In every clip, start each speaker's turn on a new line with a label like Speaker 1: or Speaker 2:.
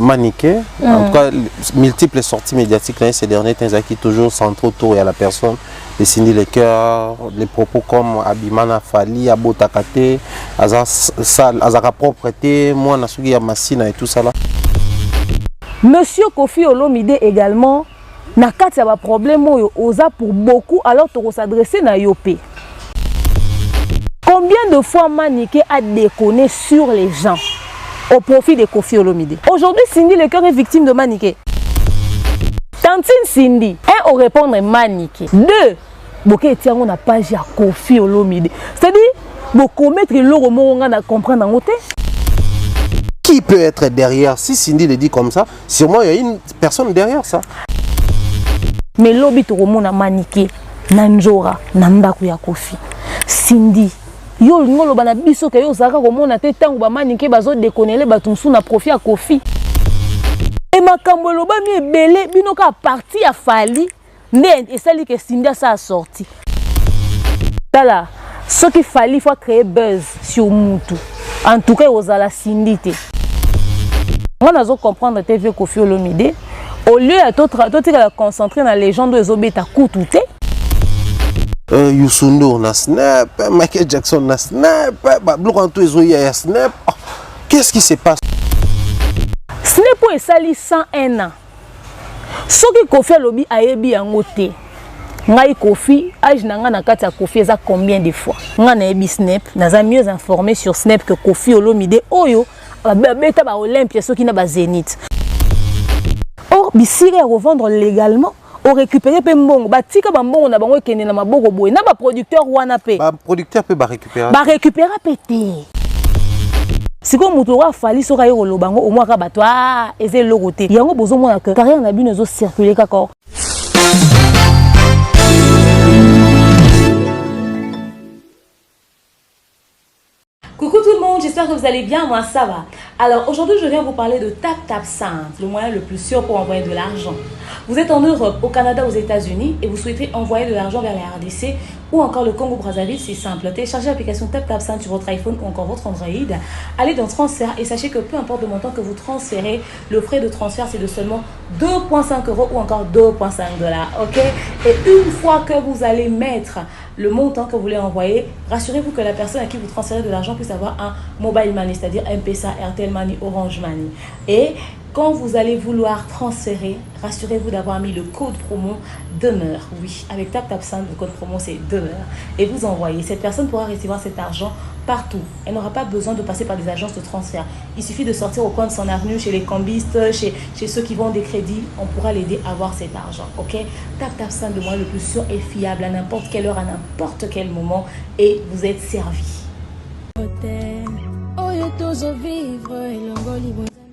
Speaker 1: maniqué. En tout cas, multiples sorties médiatiques ces derniers temps qui toujours centrés autour de la personne. Les Cindy Lecker, les propos comme Abimana Fali, Abotakate, Azaka propreté, moi Nasugi Yamasina et tout ça là.
Speaker 2: Monsieur Kofi Olomide également, n'a pas de problème pour beaucoup alors tu s'adresser à Yopé. Combien de fois Maniké a déconné sur les gens au profit de Kofi Olomide? Aujourd'hui, Cindy Lecker est victime de Maniké. Tantine Cindy, un au répondre Maniké. Deux, Boké tient on a page à Kofi Olomide. C'est-à-dire, beaucoup mettre l'euro on a comprendre en côté.
Speaker 1: Qui peut être derrière? Si Cindy le dit comme ça, sûrement il y a une personne derrière ça.
Speaker 2: Mais lobby to romona Maniké, Nanjora, Namdaku ya Kofi. Cindy, yo ngolo bana biso ke yo zaka komona te tango ba Maniké bazo déconner batunsu na profit à Kofi. Et makambo loba mi ebele bino ka parti a Fali, né et celle que Cindy ça a sorti. Tala, ce qu'il fallait, il faut créer buzz sur Moutou. En tout cas, aux ala Cindy. On a comprendre TV Kofi Olomide. Au lieu de concentrer dans les gens de Zobeta Koutouté.
Speaker 1: Youssou na snap, Michael Jackson na snap, Bloranto Ezoya ya snap. Qu'est-ce qui se passe?
Speaker 2: Snap est sali 101 ans. Ce qui Kofi Olomide a ébi en côté. Ngai Kofi, âge nanga na kati ya Kofi eza combien de fois? Nga na ebi Snap, naza mieux informé sur Snap que Kofi Olomide oyo beta ba Olympia soki na ba Zénith. Or bisire revendre légalement, o récupérer pe mbongo, ba tika ba mbongo na bango ekende na maboko boye, na ba producteur wana pe.
Speaker 1: Ba producteur pe ba récupérer.
Speaker 2: Ba récupérer pété. Siko mutu wa Fali soka yo lobango au moins ka bato eze logoté. Yango bozo mona que carrière na bino zo circuler kako. Coucou tout le monde, j'espère que vous allez bien, moi ça va. Alors aujourd'hui je viens vous parler de TapTapSend, le moyen le plus sûr pour envoyer de l'argent. Vous êtes en Europe, au Canada, aux États-Unis et vous souhaitez envoyer de l'argent vers la RDC ou encore le Congo-Brazzaville, c'est simple. Téléchargez l'application TapTapSend sur votre iPhone ou encore votre Android. Allez dans transfert et sachez que peu importe le montant que vous transférez, le frais de transfert c'est de seulement 2,5 € ou encore 2,5 $. Ok? Et une fois que vous allez mettre le montant que vous voulez envoyer, rassurez-vous que la personne à qui vous transférez de l'argent puisse avoir un mobile money, c'est-à-dire M-Pesa, Airtel Money, Orange Money. Et quand vous allez vouloir transférer, rassurez-vous d'avoir mis le code promo demeure. Oui, avec TapTapSend, le code promo c'est demeure. Et vous envoyez. Cette personne pourra recevoir cet argent partout. Elle n'aura pas besoin de passer par des agences de transfert. Il suffit de sortir au coin de son avenue, chez les cambistes, chez ceux qui vendent des crédits. On pourra l'aider à avoir cet argent. Ok? TapTapSend, le moyen le plus sûr et fiable à n'importe quelle heure, à n'importe quel moment. Et vous êtes servi.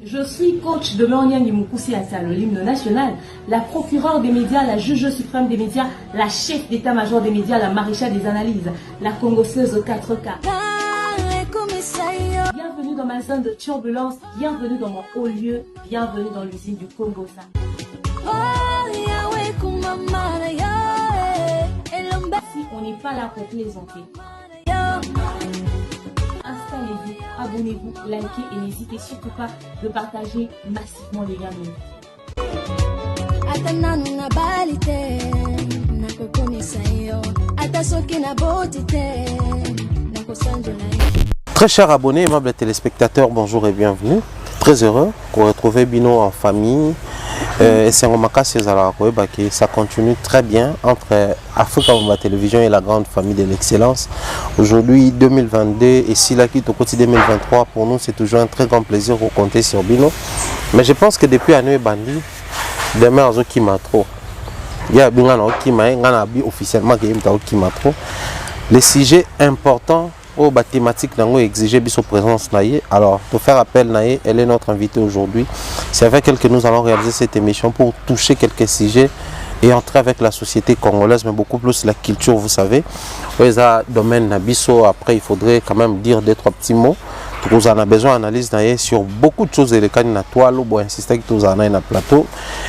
Speaker 2: Je suis coach de Lorniang Mukusi Atalo, l'hymne national, la procureure des médias, la juge suprême des médias, la chef d'état-major des médias, la maréchale des analyses, la congosseuse 4K. Bienvenue dans ma zone de turbulence, bienvenue dans mon haut lieu, bienvenue dans l'usine du Congo. Si on n'est pas là pour plaisanter. Installez-vous, abonnez-vous, likez et n'hésitez surtout pas de partager massivement les liens de
Speaker 1: Très chers abonnés, aimables téléspectateurs, bonjour et bienvenue. Très heureux de retrouver Bino en famille. Et c'est un ça continue très bien entre Africa Bomba Télévision et la grande famille de l'excellence. Aujourd'hui 2022 et si la quitte au côté 2023, pour nous c'est toujours un très grand plaisir de compter sur Bino. Mais je pense que depuis Anoé Bandi, demain qui m'a trop. Il y a officiellement qui m'a trop. Les sujets importants aux thématiques n'ont exigé sa présence. Alors, pour faire appel, elle est notre invitée aujourd'hui. C'est avec elle que nous allons réaliser cette émission pour toucher quelques sujets et entrer avec la société congolaise, mais beaucoup plus la culture, vous savez. Domaine Nabiso, après, il faudrait quand même dire 2-3 petits mots. Vous en avez besoin d'analyse sur beaucoup de choses. Et les candidat toile ou insister que vous en avez un plateau.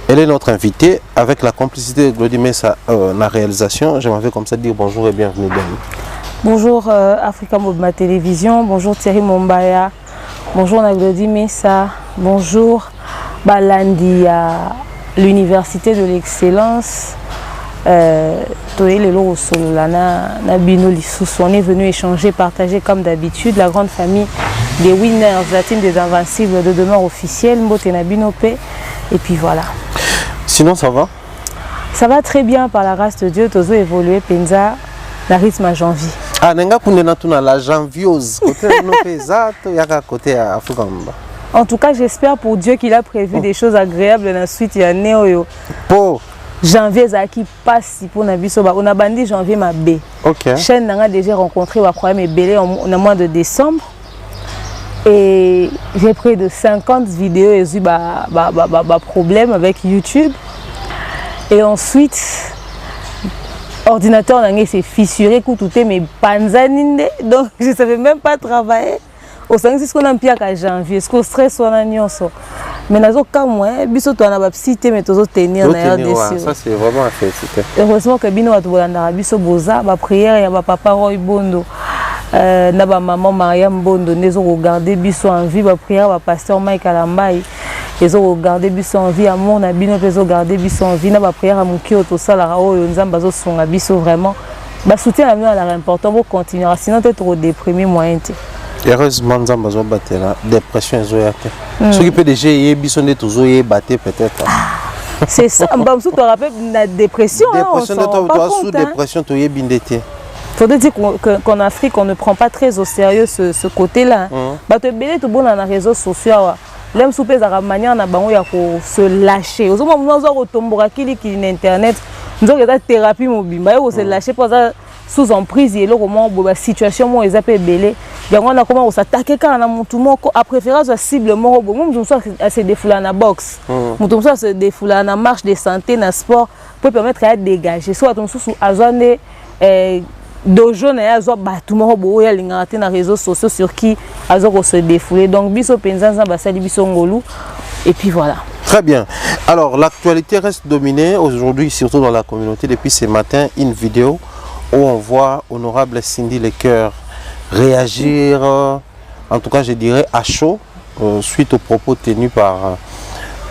Speaker 1: Elle est notre invitée avec la complicité de Glody Messa la réalisation. J'aimerais comme ça dire bonjour et bienvenue.
Speaker 2: Bonjour Africa Bomba Télévision, bonjour Thierry Mombaya, bonjour Glody Messa, bonjour
Speaker 3: balandi à l'université de l'excellence. On est venu échanger, partager comme d'habitude la grande famille des winners, la team des invincibles de demeure officielle, Mbote Nabinope. Et puis voilà.
Speaker 1: Sinon, ça va?
Speaker 3: Ça va très bien par la grâce de Dieu. Tozo évolué Penza, la rythme à janvier.
Speaker 1: Ah, nenga kunena tuna la janviose. Côté no pesato, yaka côté Afugamba.
Speaker 3: En tout cas, j'espère pour Dieu qu'il a prévu des choses agréables dans la suite. Il y a Néo.
Speaker 1: Pour
Speaker 3: janvier, Zaki passe pour Nabisoba. On a bandé janvier ma B.
Speaker 1: Ok.
Speaker 3: Chaîne n'a déjà rencontré le problème et belé en mois de décembre. Et j'ai pris de 50 vidéos et j'ai eu problème avec YouTube. Et ensuite, l'ordinateur s'est fissuré, tout mes panzanines. Donc, je ne savais même pas travailler. Au sein de ce qu'on a pris à janvier, ce qu'on stress, on a nyonso. Mais dans le cas moi, biso to na ba cité mais toujours tenir na RDC.
Speaker 1: Ça c'est vraiment à féliciter.
Speaker 3: Heureusement que bino to bolanda biso boza ba prière ya ba papa Roy Bondo. Na ba maman Mariam Bondo nezo regarder biso en vie ba prière ba pasteur Mike Alambai. Ils ont regardé biso en vie amour na bino peso regarder biso en vie na ba prière mukio to sala ra oyo nzamba zo songa biso vraiment. Ba soutien la mieux à important pour continuer sinon tu es trop déprimé moyen.
Speaker 1: Heureusement, nous avons battu la dépression. Ce qui peut déjà y être toujours battu peut-être.
Speaker 3: C'est ça. Je te rappelle la dépression.
Speaker 1: Dépression, sous dépression, tu es bindété.
Speaker 3: Il faut dire qu'en Afrique, on ne prend pas très au sérieux ce côté-là. Tu es bien tout bon dans les réseaux sociaux. L'homme soupé à la manière de se lâcher. Nous avons retombé sur Internet. Nous avons une thérapie mobile. Nous avons se lâcher sous emprise et le moment où la situation moi ils appellent belé on a comment on s'attaquer quand on a mon tout à préférence à cible mort bon nous sommes à se défouler na boxe nous sommes à se défouler na marche de santé na sport pour permettre à dégager soit on sous azone dojo na azo batu mort bo ya lingate na réseaux sociaux sur qui azo se défouler donc biso penzanza basali biso ngolu et puis voilà.
Speaker 1: Très bien. Alors l'actualité reste dominée aujourd'hui surtout dans la communauté depuis ce matin une vidéo où on voit honorable Cindy Lecoeur réagir, en tout cas je dirais à chaud, suite aux propos tenus par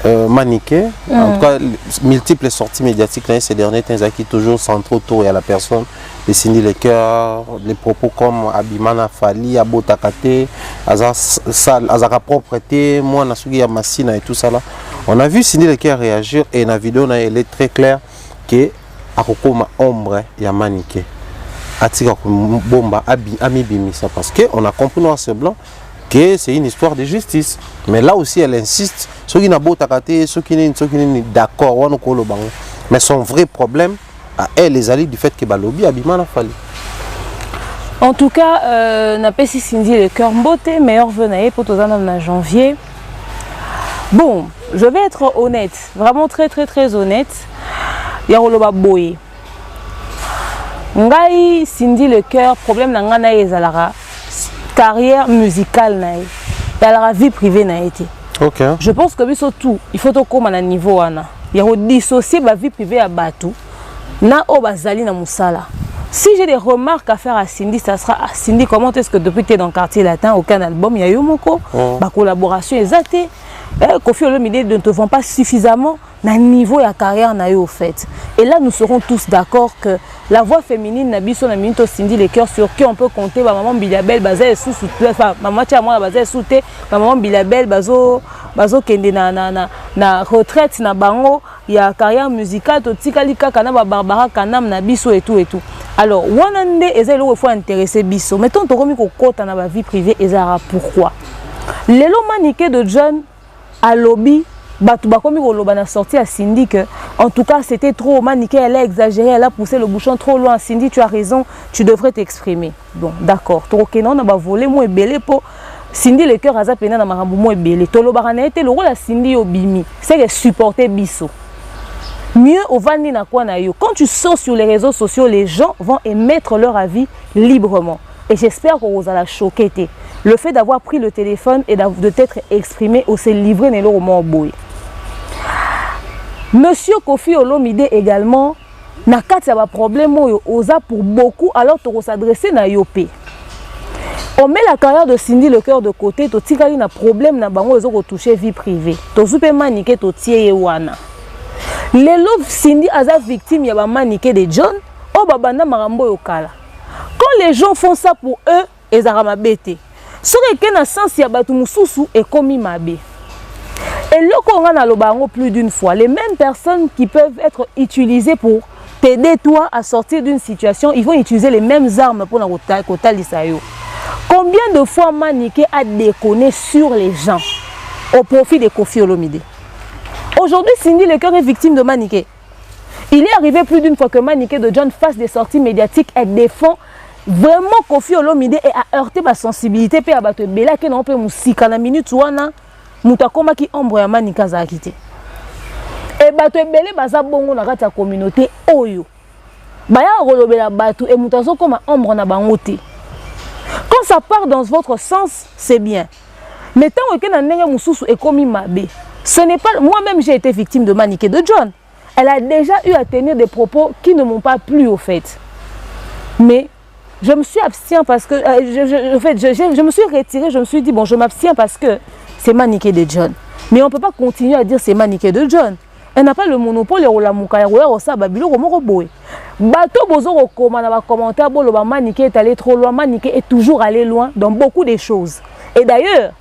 Speaker 1: Maniké. En tout cas, multiples sorties médiatiques ces derniers temps qui toujours centraux autour à la personne de Cindy Lecoeur, les propos comme Abimana Fali, Abotakate, Azara propreté, moi Nasugi Yamassina et tout ça là. On a vu Cindy Lecoeur réagir et la vidéo elle est très claire que akokoma ombre ya Maniké atika bomba amibimisa parce que on a compris noir sur blanc que c'est une histoire de justice mais là aussi elle insiste ceux qui n'a beau takate ceux qui n'est d'accord on ko lo bango mais son vrai problème à elle les alliés du fait que balobi abimana fali.
Speaker 3: En tout cas n'a pas si Cindy Lecoeur mbote meilleur venaye pour tous en janvier. Bon, je vais être honnête, vraiment très honnête. Yaroloba boye. Ngai Cindy Lecoeur problème na ngana ezalara carrière musicale na la vie privée na été.
Speaker 1: OK.
Speaker 3: Je pense que biso tout, il faut to comme à niveau wana. Yaro dissocier ba vie privée à batu na obazali na musala. Si j'ai des remarques à faire à Cindy, ça sera à Cindy comment est-ce que depuis que tu es dans le quartier latin aucun album il y a eu moko ba collaboration exacte. Kofi Olomide ne te vend pas suffisamment na niveau et à carrière na eu au fait. Et là nous serons tous d'accord que la voix féminine na biso na minute Cindy Lecoeur sur qui on peut compter ba maman Bilabel bazé sous enfin maman tia moi bazé souté maman Bilabel bazo kende na retraite na bango ya carrière musicale to tikali kaka na ba Barbara Kanam na biso et tout. Alors wanande ezali le faut intéresser biso mettons to komi ko kota na ba vie privée ezara pourquoi lelo Maniké de John à lobby batu bakomi koloba na sorti à Cindy que en tout cas c'était trop Maniké elle a exagéré elle a poussé le bouchon trop loin Cindy tu as raison tu devrais t'exprimer bon d'accord to kenon na ba voler mo ebele po Cindy Lecoeur aza pena na marambu mo ebele to lobaka na été le rôle à Cindy obimi c'est de supporter biso mieux au vandi na kwa na yo quand tu sors sur les réseaux sociaux les gens vont émettre leur avis librement et j'espère qu'on vous a choqué le fait d'avoir pris le téléphone et de t'être exprimé ou s'est livré dans le roman boy. Monsieur Kofi Olomide également n'a pas de problème oza pour beaucoup alors tu s'adresser na yopé. On met la carrière de Cindy le cœur de côté, to tikali na problème na bango ezo ko toucher vie privée. To soupe maniqué to tie wana. Lelo Cindy aza victime ya ba maniqué de John, o babanda marambo yokala. Quand les gens font ça pour eux, ezara mabete. Ce que na sens ya batu mususu e komi mabe. Et le qu'on a le bango plus d'une fois, les mêmes personnes qui peuvent être utilisées pour t'aider toi à sortir d'une situation, ils vont utiliser les mêmes armes pour la kota lisayo. Combien de fois Maniké a déconné sur les gens au profit de Koffi Olomide? Aujourd'hui, Cindy le cœur est victime de Maniké. Il est arrivé plus d'une fois que Maniké de John fasse des sorties médiatiques et défend vraiment Koffi Olomide et a heurté ma sensibilité pe abato bela ke na pe musika na minute wana mutakoma ki ombre ya Manika za akité. Et bato ebele baza bongo na kati ya communauté oyo. Baya rolobela bato et mutazo koma ombre na bango te. Quand ça part dans votre sens, c'est bien. Mais tant que na ndenge mususu e komi mabe, ce n'est pas moi-même j'ai été victime de Maniké de John. Elle a déjà eu à tenir des propos qui ne m'ont pas plu au fait. Mais je me suis abstient parce que je me suis retirée, je me suis dit bon, je m'abstiens parce que c'est Maniké de John. Mais on ne peut pas continuer à dire c'est Maniké de John. Elle n'a pas le monopole de la mouka ou ça babilo comme roboé. Bato bozo koma na ba commentaire bo lo Maniké est allé trop loin, Maniké est toujours allé loin dans beaucoup de choses. Et d'ailleurs,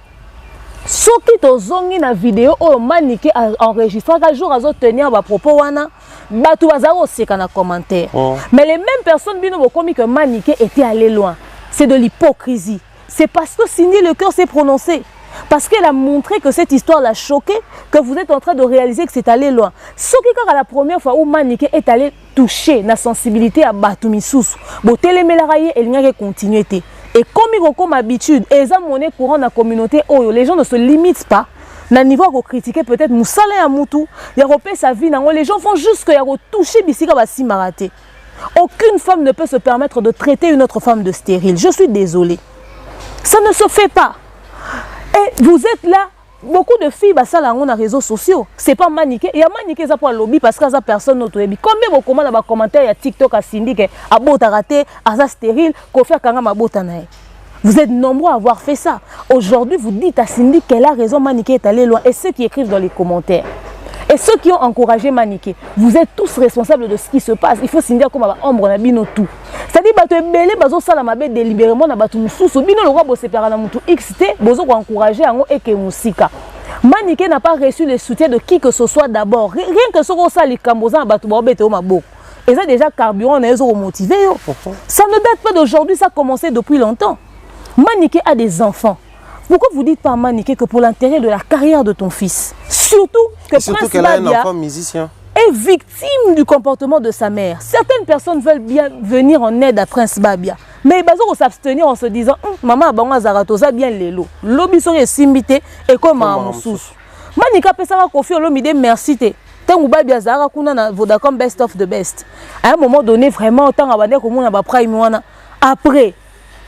Speaker 3: ce qui tozongi na vidéo o Maniké a enregistré un jour à tenir ba propos wana bato bazaro seka na commentaire. Mais les mêmes personnes bino bokomi que Maniké était allé loin. C'est de l'hypocrisie. C'est parce que Cindy le cœur s'est prononcé. Parce qu'elle a montré que cette histoire l'a choqué, que vous êtes en train de réaliser que c'est allé loin. Ce qui est la première fois où Maniké est allé toucher la sensibilité à Batumisusu, bon télémélarayé et il continuer. Et comme habitude, et ça monnaie courant dans la communauté, les gens ne se limitent pas. Na niveau à critiquer peut-être Moussala et Moutou, il y a repé sa vie, les gens font juste qu'il y a touché Bissika Bassi Maraté. Aucune femme ne peut se permettre de traiter une autre femme de stérile. Je suis désolée. Ça ne se fait pas. Et vous êtes là, beaucoup de filles, bah ça là on a réseaux sociaux. C'est pas Maniké. Il y a Maniké ça pour le lobby parce que ça personne n'autre. Combien vous commandez dans les commentaires il y a TikTok à Cindy que à bota raté, à ça stérile, qu'on fait quand même à bota nae. Vous êtes nombreux à avoir fait ça. Aujourd'hui, vous dites à Cindy qu'elle a raison, Maniké est allé loin. Et ceux qui écrivent dans les commentaires, et ceux qui ont encouragé Maniké, vous êtes tous responsables de ce qui se passe. Il faut Cindy comme ombre na bino tout. C'est-à-dire que belé bazo sala mabe délibérément na batu mususu bino le roi bo separa na mutu XT bozo ko encourager ango eke musika. Maniké n'a pas reçu le soutien de qui que ce soit d'abord. Rien que ce qu'on sali kamboza na batu bo bete o maboko. Et ça déjà carburant na ezo motivé yo. Ça ne date pas d'aujourd'hui, ça a commencé depuis longtemps. Maniké a des enfants. Pourquoi vous dites pas à Maniké que pour l'intérêt de la carrière de ton fils, surtout
Speaker 1: qu'elle a un enfant musicien,
Speaker 3: est victime du comportement de sa mère. Certaines personnes veulent bien venir en aide à Prince Babia, mais ils vont s'abstenir en se disant maman a zaratoza bien lelo. Lobi sori simbité et comme un sous. Maniké peut savoir Koffi Olomide merci te. Tant ou Babia zara kuna na Vodacom best of the best. À un moment donné vraiment tant abandé comme on a prime wana. Après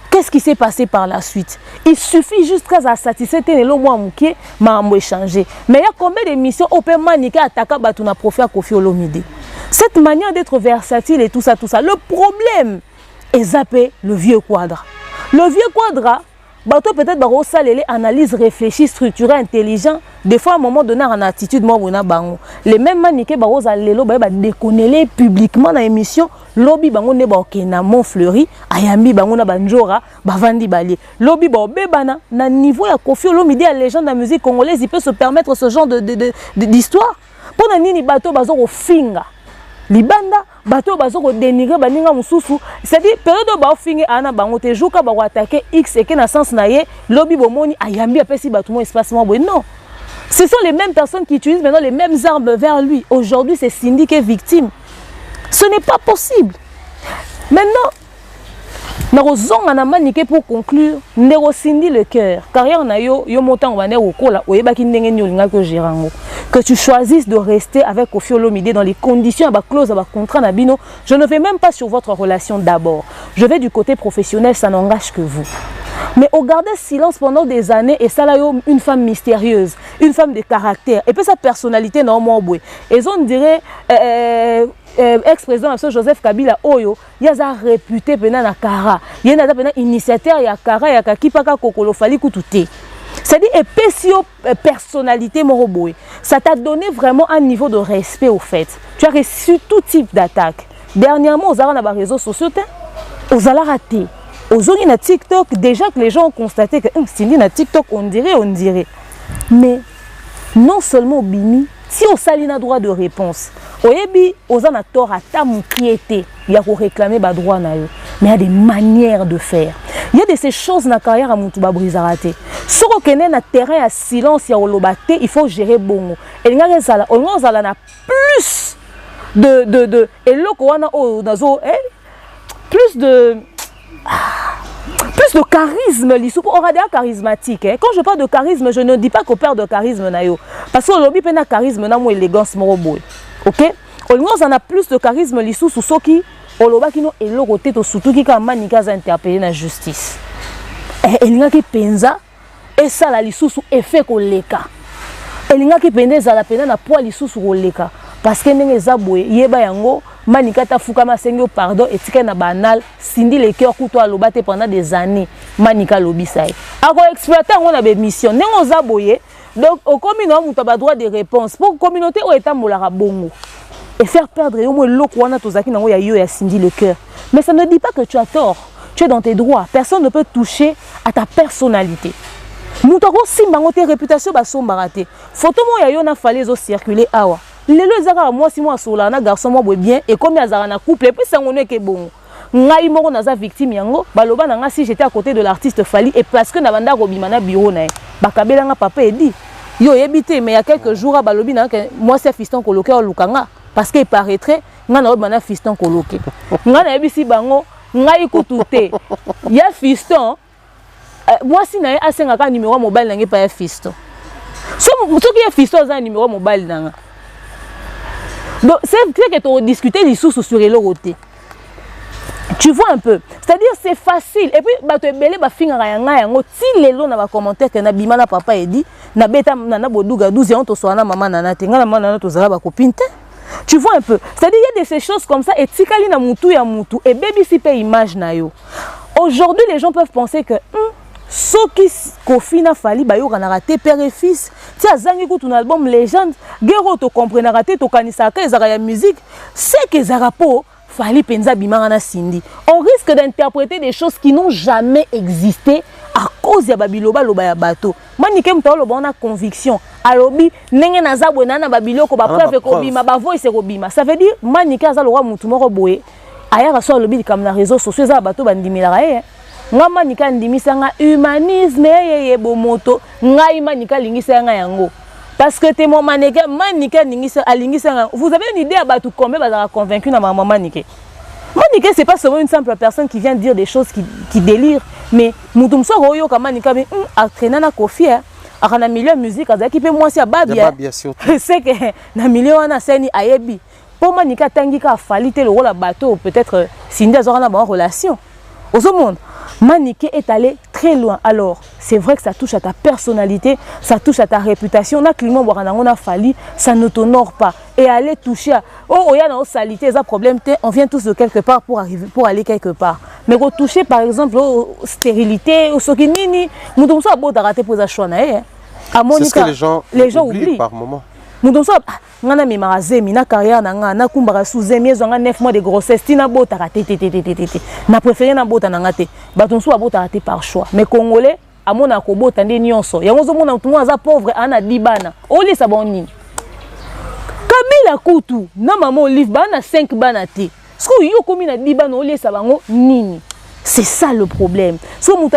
Speaker 3: qu'est-ce qui s'est passé par la suite? Il suffit juste qu'à satisfaire le mois mouké m'a échangé. Mais il y a combien d'émissions au paiement Maniké attaque Batuna profit à Koffi Olomide. Cette manière d'être versatile et tout ça. Le problème est zappé le vieux quadra. Le vieux quadra, bateau peut-être baro salé analyse réfléchie, structurée, intelligent. Des fois à un moment donné en attitude moi on a bango. Les mêmes Maniké baro zalelo ba déconner publiquement dans l'émission. Lobby bango ne ba okena Montfleury, ayambi bango na banjora, bavandi balier. Lobby ba bebana na niveau ya Koffi Olomide à légende de la musique congolaise, il peut se permettre ce genre d'histoire. Pour na nini bato bazo ko finga. Libanda bato bazo ko dénigrer baninga mususu. C'est-à-dire période ba finga ana bango te jouka ba attaquer X et que na sens na ye, lobby bomoni ayambi apesi bato mo espacement bon non. Ce sont les mêmes personnes qui utilisent maintenant les mêmes armes vers lui. Aujourd'hui, c'est Cindy qui est victime. Ce n'est pas possible. Maintenant, Maniké pour conclure, Ndero Cindy le cœur. Carrière na yo montant wane okola oyebaki ndenge nyolinga ko gérango. Que tu choisisses de rester avec Koffi Olomide dans les conditions à clause à contrat na bino, je ne vais même pas sur votre relation d'abord. Je vais du côté professionnel, ça n'engage que vous. Mais on gardait silence pendant des années et ça là, une femme mystérieuse, une femme de caractère. Et puis sa personnalité, normalement, et on dirait, ex-président Joseph Kabila, Oyo, il y a réputé pendant la Kara. Il y a un initiateur, il y a Kara, il y a Kipaka Kokolo Fali Koutouté. C'est-à-dire, épaissio personnalité, Moroboé. Ça t'a donné vraiment un niveau de respect au fait. Tu as reçu tout type d'attaque. Dernièrement, aux réseaux sociaux, aux allons rater. Aux autres, na TikTok, déjà que les gens ont constaté que Cindy na TikTok, on dirait. Mais non seulement Bimi, si on s'aligne à droit de réponse, aux en a tort à tamoukiété, il y a pour réclamer le droit na yo. Mais il y a des manières de faire. Il y a de ces choses dans la carrière à Moutouba Brisarate. Si on connaît un terrain à silence, il faut gérer bon. Et il y a plus de et plus de charisme, on a des charismatique. Quand je parle de charisme, je ne dis pas qu'on perd de charisme. Parce que l'objet a charisme, n'a moins élégance. Ok? On a plus de charisme, sous ceux qui ont le côté de surtout qui a manika interpellé la justice. Et il y a qui pensa et ça la sous effet koleka. Et il y a qui pensa la peine na poids sous koleka. Parce que les zaboué yeba yango manika ta fukama sengyo pardon et tika na banal Cindy le cœur couteau à l'obate pendant des années manika lobisai ako exploiter on a des missions nengo zaboye donc au communauté on a droit de réponse pour communauté o etambola bongo et faire perdre au moins loko wana tozaki nango ya yo ya Cindy le cœur. Mais ça ne dit pas que tu as tort, tu es dans tes droits, personne ne peut toucher à ta personnalité. Moutako simbango tes réputation ba sombaraté photo mo ya yo na fallait au circuler awa. Les gens moi si moi sur la garçon moi bien et comme yazara na couple et puis ça on est que bon ngai moko naza victime yango baloba nanga si j'étais à côté de l'artiste Fali et parce que na banda robima na bureau na bakabela nga papa et dit yo ebité mais il y a quelques jours balobi na que moi c'est fiston coloqué au lukanga parce qu'il paraîtrait nga na robana fiston coloqué nga na ebisi bango ngai kututé ya fiston moi si na asenga ka numéro mobile nanga pa ya fiston so qui ya fiston za numéro mobile nanga. Donc, c'est que tu as discuté les sous sur les côtés. Tu vois un peu. C'est-à-dire, c'est facile. Et puis, tu es belé, tu si les gens dans commentaire que Nabima na papa dit, na beta na bodouga 12 ans, tu sois na maman nana, tu as copine. Tu vois un peu. C'est-à-dire, il y a de ces choses comme ça. Et tikali na mutu ya mutu. Et baby si pe image na yo. Aujourd'hui, les gens peuvent penser que ce qui Kofina Fali bayo kana raté père et fils ti azangi ko ton album légende gero to comprendre raté to kanisa ka ezara ya musique c'est que zarapo Fali penza bimanga na Cindy. On risque d'interpréter des choses qui n'ont jamais existé à cause ya babiloba loba ya bato. Manike mtalo loba on a conviction alobi nenge na zabwe na babiloko ba preuve ko bima ba voice ko bima. Ça veut dire manike azalo mutu moko boye aya so alobi comme na réseaux sociaux za bato bandimila ye. Ngama nika ndimisa nga humanisme yeye bomoto ngai manika lingisa nga yango parce que t'es mon mannequin manika lingisa alingisa nga. Vous avez une idée à batu combien bazara convaincu na maman manike. Manike c'est pas seulement une simple personne qui vient dire des choses qui délire mais mutumso royo kama nika bi akrena na kofia akana milieu musique azaki pe moi si ababia c'est que na milieu wana seni ayebi pour manika tangika falite le rôle à bateau peut-être Cindy azora na relation au monde. Maniké est allé très loin. Alors, c'est vrai que ça touche à ta personnalité, ça touche à ta réputation. On a Clément on a fallu, ça ne t'honore pas. Et aller toucher à oh, il y a une salité, ça problème, on vient tous de quelque part pour aller quelque part. Mais toucher par exemple aux stérilisés, aux sokinini, nous devons savoir d'arrêter pour ça choix.
Speaker 1: C'est ce que les gens oublient par moment.
Speaker 3: Nous devons savoir ngana mi marazemi na carrière na nga na kumbara suzemi ezanga 9 mois de grossesse tina bota raté na préféré na bota na ngate batonso abota raté par choix mais congolais amona ko bota ndé nyonso yango zo mona tout aza pauvre ana dibana oli sa boni Kabila kutu na maman olive bana 5 bana té ce que yo komi na dibana oli sa bango nini. C'est ça le problème. Si on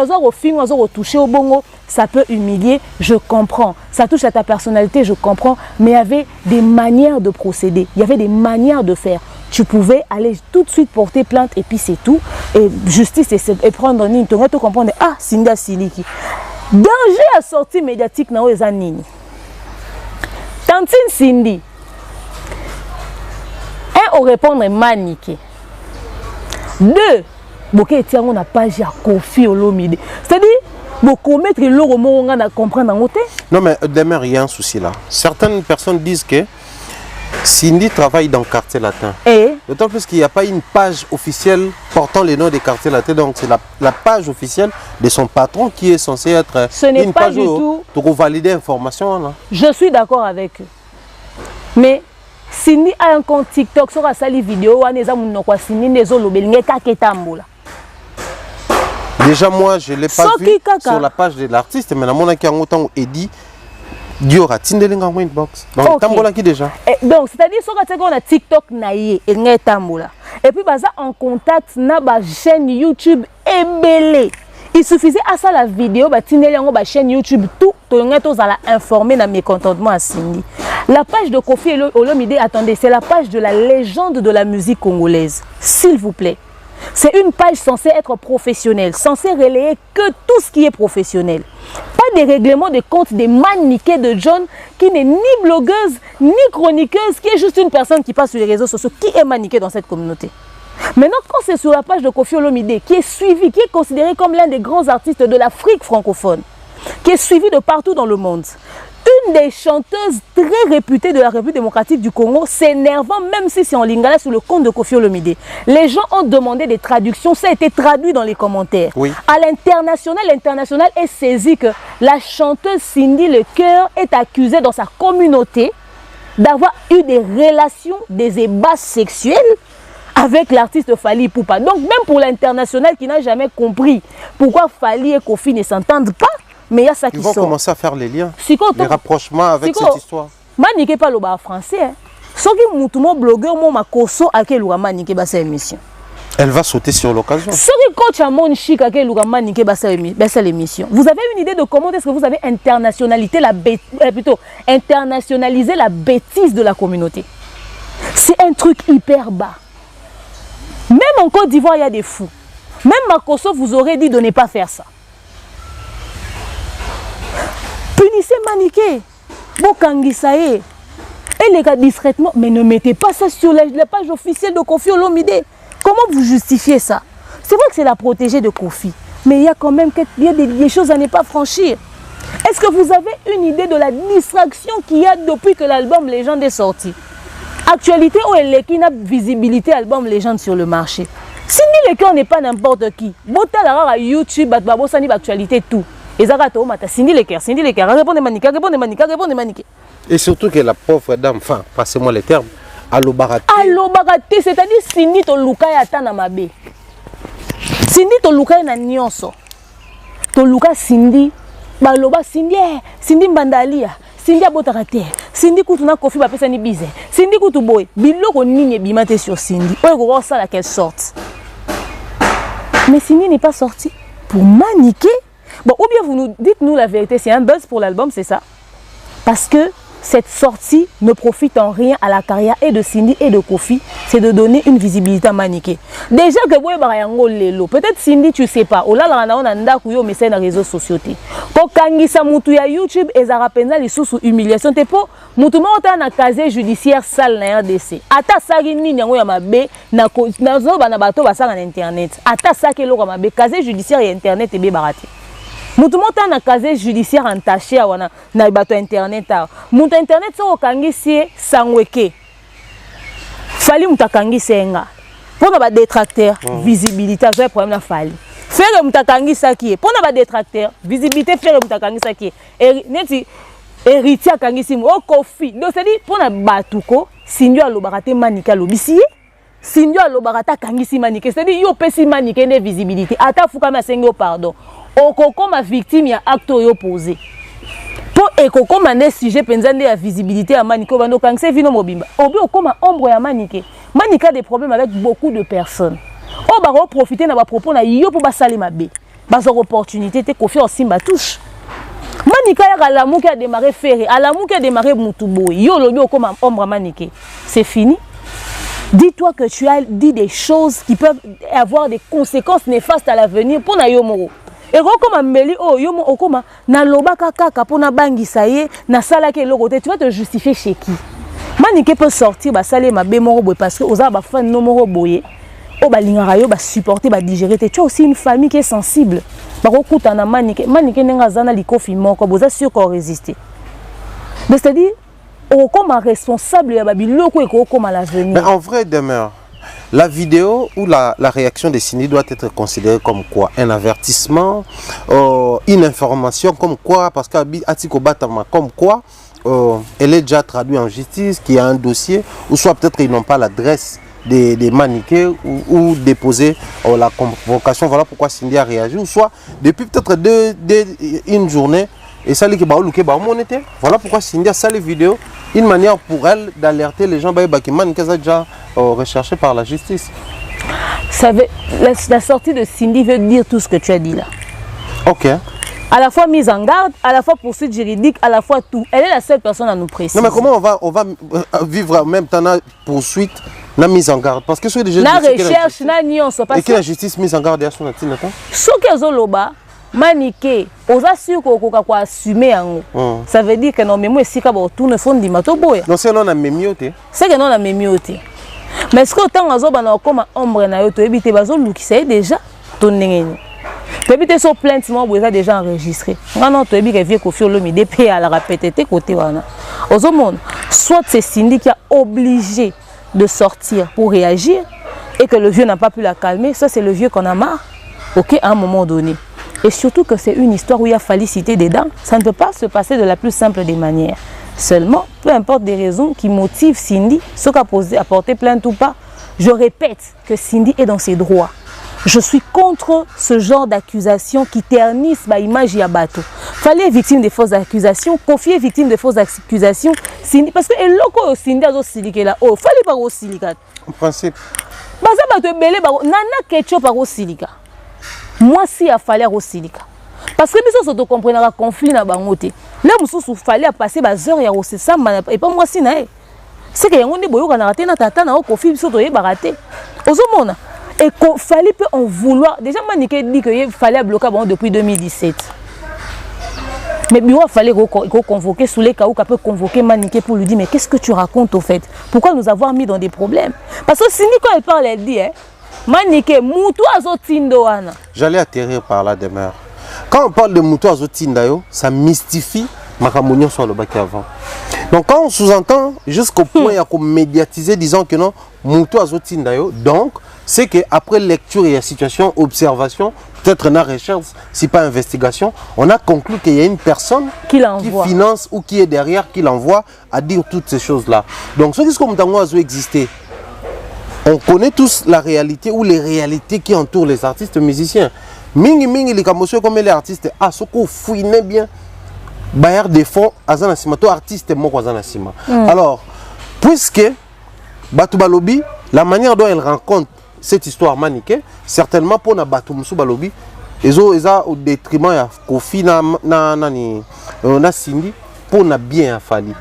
Speaker 3: touché au bongo, ça peut humilier, je comprends. Ça touche à ta personnalité, je comprends. Mais il y avait des manières de procéder. Il y avait des manières de faire. Tu pouvais aller tout de suite porter plainte et puis c'est tout. Et justice et prendre une ligne. Tu vas te comprendre. Ah, Cindy Siliki. Danger à sortie médiatique dans les années. Tantine Cindy. Un, au répondre maniqué. 2. boke tiango na page ya Koffi Olomide. C'est-à-dire beaucoup mettre l'euro monga na comprendre en côté.
Speaker 1: Non mais demain il y a un souci là. Certaines personnes disent que Cindy travaille dans le quartier latin. D'autant plus qu'il n'y a pas une page officielle portant les noms des quartiers latins. Donc c'est la page officielle de son patron qui est censée être
Speaker 3: une page du tout
Speaker 1: pour valider l'information. Là.
Speaker 3: Je suis d'accord avec eux. Mais Cindy a un compte TikTok sur sa vidéo.
Speaker 1: Déjà moi je ne l'ai pas vu sur la page de l'artiste. Mais mon qui a autant Eddie. Donc, déjà.
Speaker 3: Donc, c'est-à-dire que a TikTok naïe et et puis baza en contact na ba chaîne YouTube ébélé. Il suffisait à ça la vidéo ba tindeli yango ba chaîne YouTube tout to za la informer na mécontentement à Cindy. La page de Koffi Olomide, attendez, c'est la page de la légende de la musique congolaise. S'il vous plaît. C'est une page censée être professionnelle, censée relayer que tout ce qui est professionnel. Pas des règlements de compte des maniqués de John qui n'est ni blogueuse, ni chroniqueuse, qui est juste une personne qui passe sur les réseaux sociaux, qui est maniquée dans cette communauté. Maintenant, quand c'est sur la page de Koffi Olomide, qui est suivi, qui est considéré comme l'un des grands artistes de l'Afrique francophone, qui est suivi de partout dans le monde, une des chanteuses très réputées de la République démocratique du Congo, s'énervant, même si c'est en lingala, sur le compte de Koffi Olomide. Les gens ont demandé des traductions, ça a été traduit dans les commentaires.
Speaker 1: Oui.
Speaker 3: À l'international est saisi que la chanteuse Cindy Lecoeur est accusée dans sa communauté d'avoir eu des relations, des ébats sexuels avec l'artiste Fally Ipupa. Donc même pour l'international qui n'a jamais compris pourquoi Fally et Koffi ne s'entendent pas, mais il y a ça qui sort.
Speaker 1: Ils vont commencer à faire les liens, les rapprochements avec cette histoire.
Speaker 3: Manique pas le bas français. Ce qui est blogueur, mon koso à quel manique ba sa émission.
Speaker 1: Elle va sauter sur l'occasion.
Speaker 3: Ce qui coach à mon chic à quel manique ba sa l'émission. Vous avez une idée de comment est-ce que vous avez internationalisé la bêtise de la communauté. C'est un truc hyper bas. Même en Côte d'Ivoire, il y a des fous. Même Makoso vous aurait dit de ne pas faire ça. Punissez Maniké, Bokangisae, et les gars discrètement, mais ne mettez pas ça sur la page officielle de Koffi Olomide. Comment vous justifiez ça? C'est vrai que c'est la protégée de Koffi, mais il y a quand même des choses à ne pas franchir. Est-ce que vous avez une idée de la distraction qu'il y a depuis que l'album Légende est sorti? Actualité où elle est qui n'a visibilité album Légende sur le marché. Cindy Lecoeur n'est pas n'importe qui. Bota la YouTube, Babosani, actualité tout. Et Zagato, Cindy Lecoeur, répondez manique.
Speaker 1: Et surtout que la pauvre dame, enfin, passez-moi les termes, Alobaraté,
Speaker 3: c'est-à-dire Cindy Toluka ya tana mabe. Cindy Toluka na nyonso. Toluka Cindy, baloba Cindy Mbandalia, Cindy Abotarate, Cindy Koutuna Koffi Bapesa ni bize, Cindy Koutuboy, biloko nini bimate sur Cindy. Oyo ça la quelle sorte. Mais Cindy n'est pas sortie pour maniquer. Bon, ou bien vous nous dites-nous la vérité, c'est un buzz pour l'album, c'est ça. Parce que cette sortie ne profite en rien à la carrière et de Cindy et de Koffi, c'est de donner une visibilité à Maniké. Déjà que vous avez peut-être Cindy, tu ne sais pas, on a un message dans les réseaux sociaux. Quand Kangisa Moutou ya YouTube et Zarapenza les sous humiliation, t'es pas Moutou monta na casier judiciaire sale na RDC. Ata sagi nini yango ya mabe na zo bana bato basanga na internet. Ata saki loko mabe casier judiciaire et internet ebe barati. Moutou monta na casier judiciaire entaché wana na bato internet. Moutou internet so kangisi sangweke. Fali mutakangi senga. Pour na ba détracteur, visibilité, ça problème na Fali. Faire mutakangi saki. Pour na ba détracteur, visibilité faire mutakangi saki. Et neti héritier kangisi mo Koffi. Donc c'est dit pour na batuko, Cindy alobarate manika lobisiye. Cindy alobarata kangisi manike. C'est dit yo pesi manike ne visibilité. Ata fuka ma sengo pardon. Okoko ma victime ya acte yo posé. Pour ekoko mané sujet penzande ya visibilité à manike bando kangise vino mobimba. Obi okoma ombre ya manike. Manike a des problèmes avec beaucoup de personnes. On va profiter de propos na yo pour basali mabe. Bazo opportunité te Koffi aussi m'a touche. Manika ya l'amour qui a démarré Ferré, à l'amour qui a démarré Moutubo. Yo lobi comme ombre Maniké. C'est fini. Dis-toi que tu as dit des choses qui peuvent avoir des conséquences néfastes à l'avenir pour na yo moro. Et comme Meli oh yo mo okoma na lobaka kaka pour na bangisa ye na sala ke lokote, tu vas te justifier chez qui? Maniké peut sortir basali mabe moro boy parce que oza ba fan no moro boye. oh balingaka yo supporter digérer. Tu as aussi une famille qui est sensible. Bakokutana manike nenga zana likofi moko boza sûr qu'on résister. C'est-à-dire comme responsable ya babiloko et comme à l'avenir.
Speaker 1: Mais en vrai demeure la vidéo ou la réaction de Cindy doit être considérée comme quoi? Un avertissement, une information comme quoi? Parce qu'Atiko Batama comme quoi elle est déjà traduite en justice, qu'il y a un dossier, ou soit peut-être qu'ils n'ont pas l'adresse des maniqués ou déposer la convocation. Voilà pourquoi Cindy a réagi, ou soit depuis peut-être une journée, et ça voilà pourquoi Cindy a ça les vidéos, une manière pour elle d'alerter les gens qui sont déjà recherchés par la justice.
Speaker 3: La sortie de Cindy veut dire tout ce que tu as dit là.
Speaker 1: Ok.
Speaker 3: À la fois mise en garde, à la fois poursuite juridique, à la fois tout. Elle est la seule personne à nous préciser.
Speaker 1: Non mais comment on va vivre en même temps la poursuite, la mise en garde? Parce que
Speaker 3: la recherche, la nuance,
Speaker 1: et que la justice mise en garde est à son attitude.
Speaker 3: Ce que Zoloba, maniqué, on a su qu'on va assumer. Ça veut dire que non, mais moi, si tout ne font du mato boya.
Speaker 1: Non, c'est non la mémioté.
Speaker 3: C'est que non la mémioté. Mais ce que autant on a comme ombre na yo to éviter bazo luki c'est déjà ton nengeni. Peut-être sur plainte moi vous avez déjà enregistré. Non to ebi que vieux Kofi Olomide pe à la répéter côté wana. Aux monde soit c'est Cindy qui a obligé de sortir pour réagir et que le vieux n'a pas pu la calmer, ça c'est le vieux qu'on a marre. OK à un moment donné. Et surtout que c'est une histoire où il y a fallu citer dedans, ça ne peut pas se passer de la plus simple des manières. Seulement, peu importe des raisons qui motivent Cindy, ce qu'a porté plainte ou pas, je répète que Cindy est dans ses droits. Je suis contre ce genre d'accusation qui ternissent l'image de bateau. Fallait victime de fausses accusations, confier victime de fausses accusations, Cindy, parce que l'oko Cindy a aussi là, oh, fallait pas aussi silicat.
Speaker 1: En principe.
Speaker 3: Baza bateau belé, nana ketchup par aussi silicat. Moi si il fallait aussi silicat. Parce que nous sommes comprenons un conflit na bangote. Là nous fallait passer des heures ya aussi ça et pas moi si nae. C'est que yango ndi boyo kana raté na tata na conflit biso to yeba raté. Ozomona et qu'il fallait peut en vouloir. Déjà Maniké dit qu'il fallait bloquer depuis 2017. Mais il fallait convoquer sous les cas où peut convoquer Maniké pour lui dire mais qu'est-ce que tu racontes au fait? Pourquoi nous avons mis dans des problèmes? Parce que Cindy quand elle parle elle dit Maniké moutou azotindo wana. J'allais
Speaker 1: atterrir par là demeure. Quand on parle de moutou azotindayo, ça mystifie Makamounion sur le bac avant. Donc quand on sous-entend jusqu'au point à médiatiser disant que non moutou azotindayo, donc c'est qu'après lecture et situation, observation, peut-être une recherche, si pas investigation, on a conclu qu'il y a une personne qui finance ou qui est derrière, qui l'envoie à dire toutes ces choses-là. Donc ce qui est comme dans exister, on connaît tous la réalité ou les réalités qui entourent les artistes musiciens. Mingi mingi les camotions comme les artistes, ah ce qu'on fouine bien, bailleur de fonds, azana sima, toi artiste moi azana sima. Alors, puisque Batubalobi, la manière dont elle rencontre cette histoire maniquée, certainement pour na Batumsu Balobi, ils ont au détriment ya Kofi na Cindy pour na bien fallu.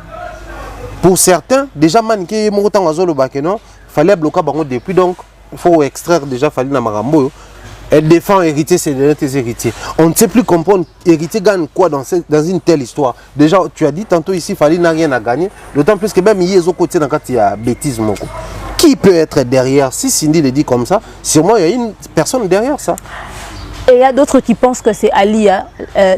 Speaker 1: Pour certains, déjà maniqué mon temps azolo bakeno, fallait bloquer bango depuis donc il faut extraire déjà fallu na marambo. Elle défend héritier, c'est de tes héritiers. On ne sait plus comprendre héritier gagne quoi dans une telle histoire. Déjà, tu as dit tantôt ici, Fali n'a rien à gagner. D'autant plus que même hier, côté dans il y a bêtise. Qui peut être derrière? Si Cindy le dit comme ça, sûrement il y a une personne derrière ça.
Speaker 3: Et il y a d'autres qui pensent que c'est Alia,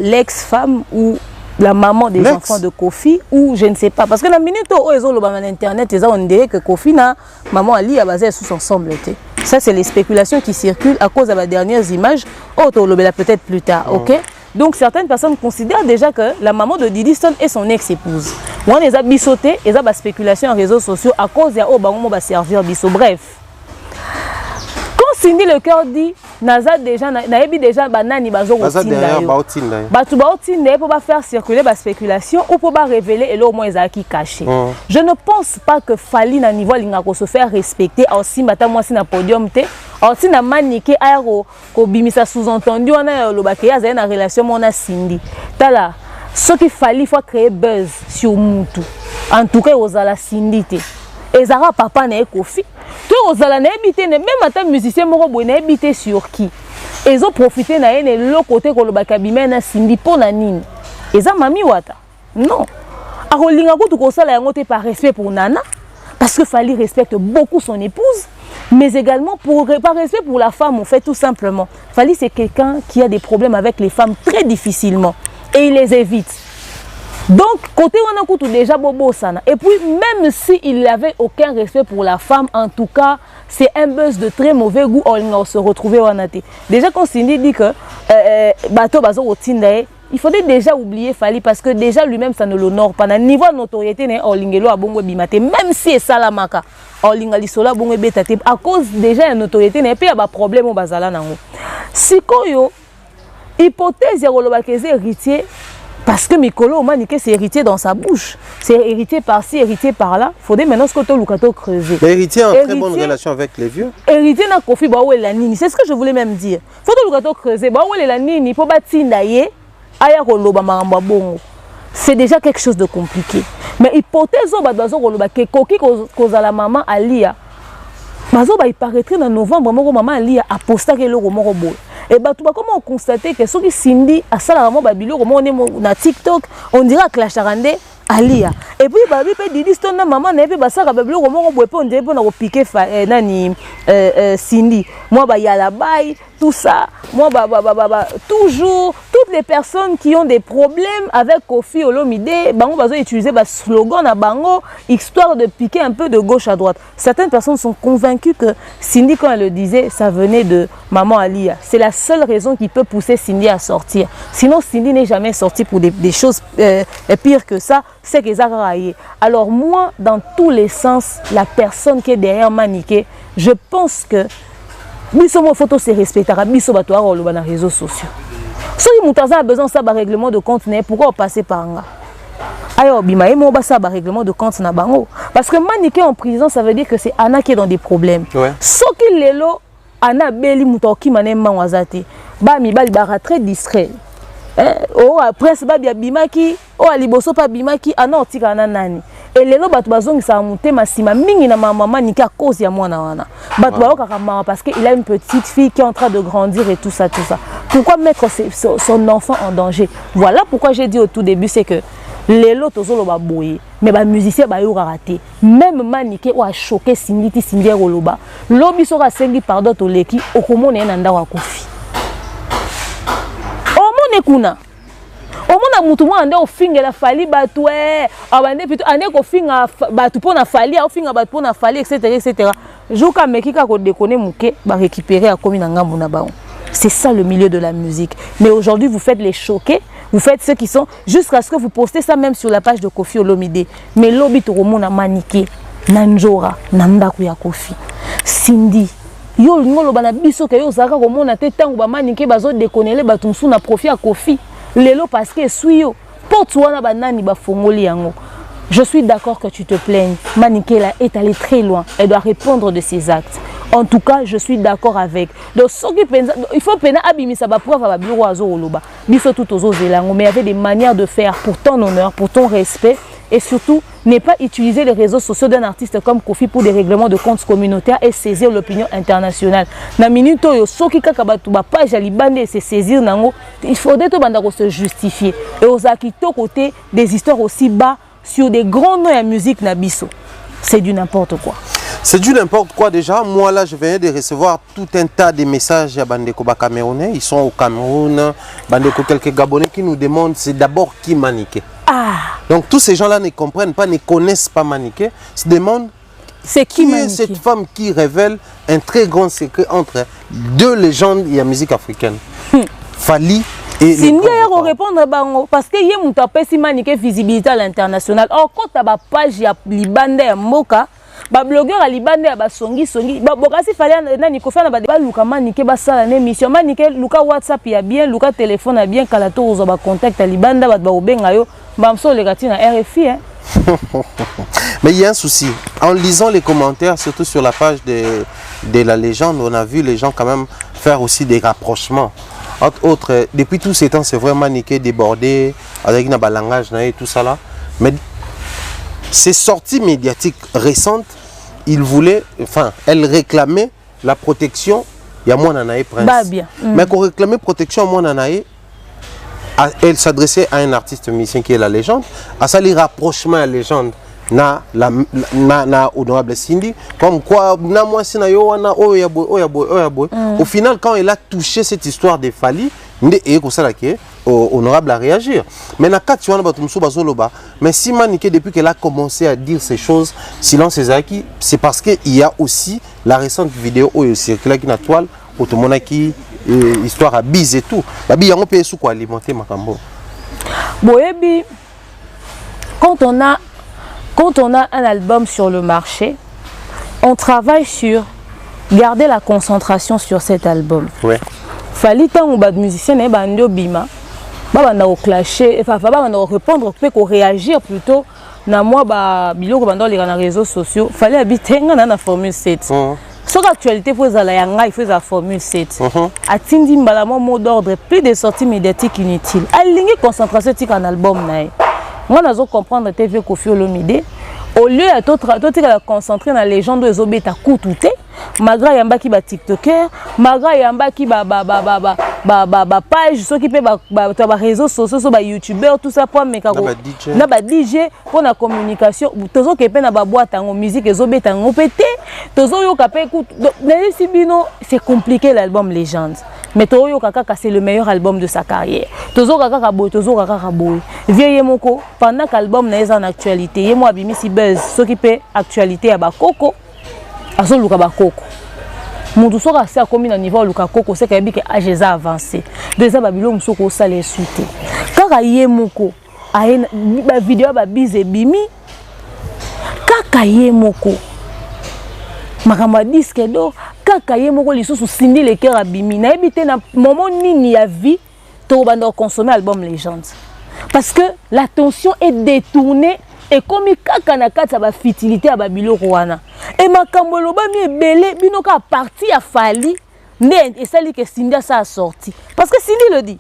Speaker 3: l'ex-femme ou la maman des enfants de Kofi, ou je ne sais pas. Parce que la minute où ils ont le internet, on dirait que Kofi, maman Ali a basé sous ensemble. Ça, c'est les spéculations qui circulent à cause de la dernière image. Oh, peut-être plus tard, ok? Donc, certaines personnes considèrent déjà que la maman de Diddy Stone est son ex-épouse. On les a bissotés, et ça, spéculation en réseaux sociaux à cause de on va servir bisso. Bref. Quand Cindy le cœur dit, Naza déjà, naebi déjà banani bazo rotinda. Batu baotinda pour pas faire circuler la spéculation ou pour pas révéler et là au moins ils qui caché. Je ne pense pas que Fali na niveau lingako se faire respecter aussi mata moi si na podium te, aussi na maniqué aéro ko bimisa sous-entendu on a le baké a na relation mon a Cindy. Tala ce qu'il fallait faut créer buzz sur Moutou. En tout cas aux ala Cindy te. Ezara papa na Kofi. Tout aux ala na habité même matin musicien moko boy na habité sur qui. Ils ont profité na ene le côté ko le bakabimé na Cindy pour na nini. Eza mami wata. Non. A rolinga ko tout ko sala yango te par respect pour Nana parce que Fali respecte beaucoup son épouse Mais également, par respect pour la femme, on fait tout simplement. Fally, c'est quelqu'un qui a des problèmes avec les femmes très difficilement. Et il les évite. Donc, côté on a coûté déjà bobo sana. Et puis, même s'il n'avait aucun respect pour la femme, en tout cas, c'est un buzz de très mauvais goût. On se retrouvait au Anaté. Déjà, quand Cindy dit que bateau bazo au Tindae, il faudrait déjà oublier Fally parce que déjà lui-même ça ne l'honore pas. Niveau de notoriété, même si c'est la maka, à cause déjà de notoriété, il y a un problème au bazala. Si koyo hypothèse il héritier parce que Mikolo c'est héritier dans sa bouche, c'est héritier par-ci, héritier par-là. Il faudrait maintenant que tu creuser.
Speaker 1: Héritier en très bonne relation avec les vieux.
Speaker 3: Héritier na Kofi Baou et la Nini, c'est ce que je voulais même dire. Il faut que creuser Baou et la Nini, il faut pas t'indailler. C'est déjà quelque chose de compliqué. Mais hypothèse que Koki cause la maman Alia, il paraîtrait dans novembre, maman Alia a posté que le roman. Et comment on constate que ceux qui Cindy a ça la maman Babilo, on a TikTok, on dirait que la charande Alia. Et puis Babi peut dire que maman n'est pas ça Babilo, on dirait pour piquer nani Cindy. Moi il y a la baille, tout ça. Moi toujours toutes les personnes qui ont des problèmes avec Kofi Olomide, bango bazo utiliser ba slogan na bango histoire de piquer un peu de gauche à droite. Certaines personnes sont convaincues que Cindy quand elle le disait, ça venait de maman Alia. C'est la seule raison qui peut pousser Cindy à sortir. Sinon Cindy n'est jamais sortie pour des choses pires que ça, c'est que ça raillé. Alors moi dans tous les sens, la personne qui est derrière Maniké, je pense que biso mo photo c'est respectable, biso bato a dans les réseaux sociaux. Si vous avez besoin de ça, règlement de compte, pourquoi passer par là? Alors, il y a un règlement de compte. Parce que Maniké en prison, ça veut dire que c'est Anna qui est dans des problèmes. Ce qui est là, Anna Beli Moutoki Manem Manwazate. Mi bali bara très distrait. Après, c'est Babia Bimaki, Aliboso pa Bimaki, Anna Otika Nani. Et les gens qui sont montés massima mingi na maman ni ka cause ya mwana wana. Parce qu'il a une petite fille qui est en train de grandir et tout ça. Pourquoi mettre son enfant en danger? Voilà pourquoi j'ai dit au tout début, c'est que les lots tozolo ba boye, mais ba musicien ba yo raté. Même Maniké ou a choqué Cindy Roloba. Lobi sera sengi pardon to leki okomone nanda wa Kofi. Omone kuna. Omona mutu mo ande ofinga la Fally batu abande plutôt ande ko finga batu pona Fally ofinga batu pona Fally etc. Joka mekika ko déconner muke ba récupérer a komi na ngambu na baon. C'est ça le milieu de la musique. Mais aujourd'hui vous faites les choquer, vous faites ceux qui sont jusqu'à ce que vous postez ça même sur la page de Kofi Olomide. Mais lobi to mona Maniké nanjora nandaku ya Kofi. Cindy yo ngolo bana biso ke yo zaka ko mona te tangu ba Maniké bazo déconner batu nsu na profit à Kofi. Lelo parce que suyo portuana banani ba fongoli yango. Je suis d'accord que tu te plaignes. Maniké là est allée très loin. Elle doit répondre de ses actes. En tout cas, je suis d'accord avec. Donc il faut peine abimisa ba preuve ba bureau azo oloba. Biso tout ozo zelango, mais il y avait des manières de faire pour ton honneur, pour ton respect et surtout ne pas utiliser les réseaux sociaux d'un artiste comme Kofi pour des règlements de comptes communautaires et saisir l'opinion internationale. Na minute yo soki kaka batu ba page ali bande se saisir nango, il faudrait to banda ko se justifier. Et aux akito côté des histoires aussi bas sur des grands noms à musique na biso. C'est du n'importe quoi.
Speaker 1: C'est du n'importe quoi déjà. Moi là, je viens de recevoir tout un tas de messages à Bandeko Camerounais. Ils sont au Cameroun. Bandeko quelques Gabonais qui nous demandent c'est d'abord qui Maniké. Donc tous ces gens-là ne comprennent pas, ne connaissent pas Maniké. Se demandent
Speaker 3: c'est qui
Speaker 1: est cette femme qui révèle un très grand secret entre deux légendes de la musique africaine. Fally et
Speaker 3: Cindy a répondre parce que y a mon tapé si Maniké visibilité à l'international. Or quand tu as page ya libande ya moka ba blogueur à libande ya ba songi bokasi Fally na niko fa na ba luka Maniké ba sala na émission Maniké luka WhatsApp ya bien luka téléphone ya bien kala to ozo ba contact à libande ba obenga yo bamso le gati na RFI hein.
Speaker 1: Mais il y a un souci. En lisant les commentaires, surtout sur la page de la légende, on a vu les gens quand même faire aussi des rapprochements. Entre autres, depuis tous ces temps, c'est vraiment Maniké débordé, avec un langage et tout ça là. Mais ces sorties médiatiques récentes, il voulait, enfin, elle réclamait la protection. Il y a moi Nanaé Prince.
Speaker 3: Bah bien.
Speaker 1: Mais qu'on réclamait protection moi Nanaé, elle s'adressait à un artiste musicien qui est la légende, à ça les rapprochements à la légende. na honorable Cindy comme quoi na moi si na yo wana oyaboy. Au final quand il a touché cette histoire de Fally ndé et ko sala ke honorable à réagir. Mais na kat tu wana bato muso bazoloba mais si Maniké depuis qu'elle a commencé à dire ces choses silence ezaki c'est parce que il y a aussi la récente vidéo où il circule qui na toile automonaki histoire à bise et tout. Babi yango pe sou ko alimenter makambo.
Speaker 3: Boyebi quand on a un album sur le marché, on travaille sur garder la concentration sur cet album.
Speaker 1: Ouais.
Speaker 3: Fally tant ou bad musicien et bando bima, banda au clasher, enfin banda au répondre, peut réagir plutôt. Na moi ba biloko banda les réseaux sociaux, Fally habiter na na formule 7. Sur l'actualité faut la yanga, il faut la formule 7. Atindi mbalamo mot d'ordre, plus de sorties médiatiques inutiles. Aligner concentration sur un album nae. Moi, je comprendre TV Koffi Olomide. Au lieu de la concentrer dans les gens de Zobeta Koutouté, malgré yamba qui ba TikToker, malgré yamba qui ba page, ceux qui peut ba réseaux sociaux, ba YouTubeur, tout ça pour me kako. Na ba DJ pour la communication, tozo qui peut na ba boîte en musique et Zobeta en pété, tozo yo kapé écoute. Si bino c'est compliqué l'album Légende. Mais Toyo Kaka c'est le meilleur album de sa carrière. Tozo Kaka boy. Vieille moko pendant que l'album n'est en actualité. Yé moi bimi si buzz ce qui peut actualité à Bakoko. Azo luka Bakoko. Mon tout sera assez comme un niveau luka Koko c'est qu'il y a âge avancé. Déjà babilo musoko ça les suite. Kaka yé moko a une vidéo ba bise bimi. Kaka yé moko. Makamba disque do kaka ye moko lisusu Cindy le cœur abimi na ebité na moment nini ya vie to bando consommer album Légende parce que l'attention est détournée et comme kaka na kata ba futilité ya babilo wana et makambo loba mi ebele bino ka parti ya Fally nde esali que Cindy a sorti parce que Cindy le dit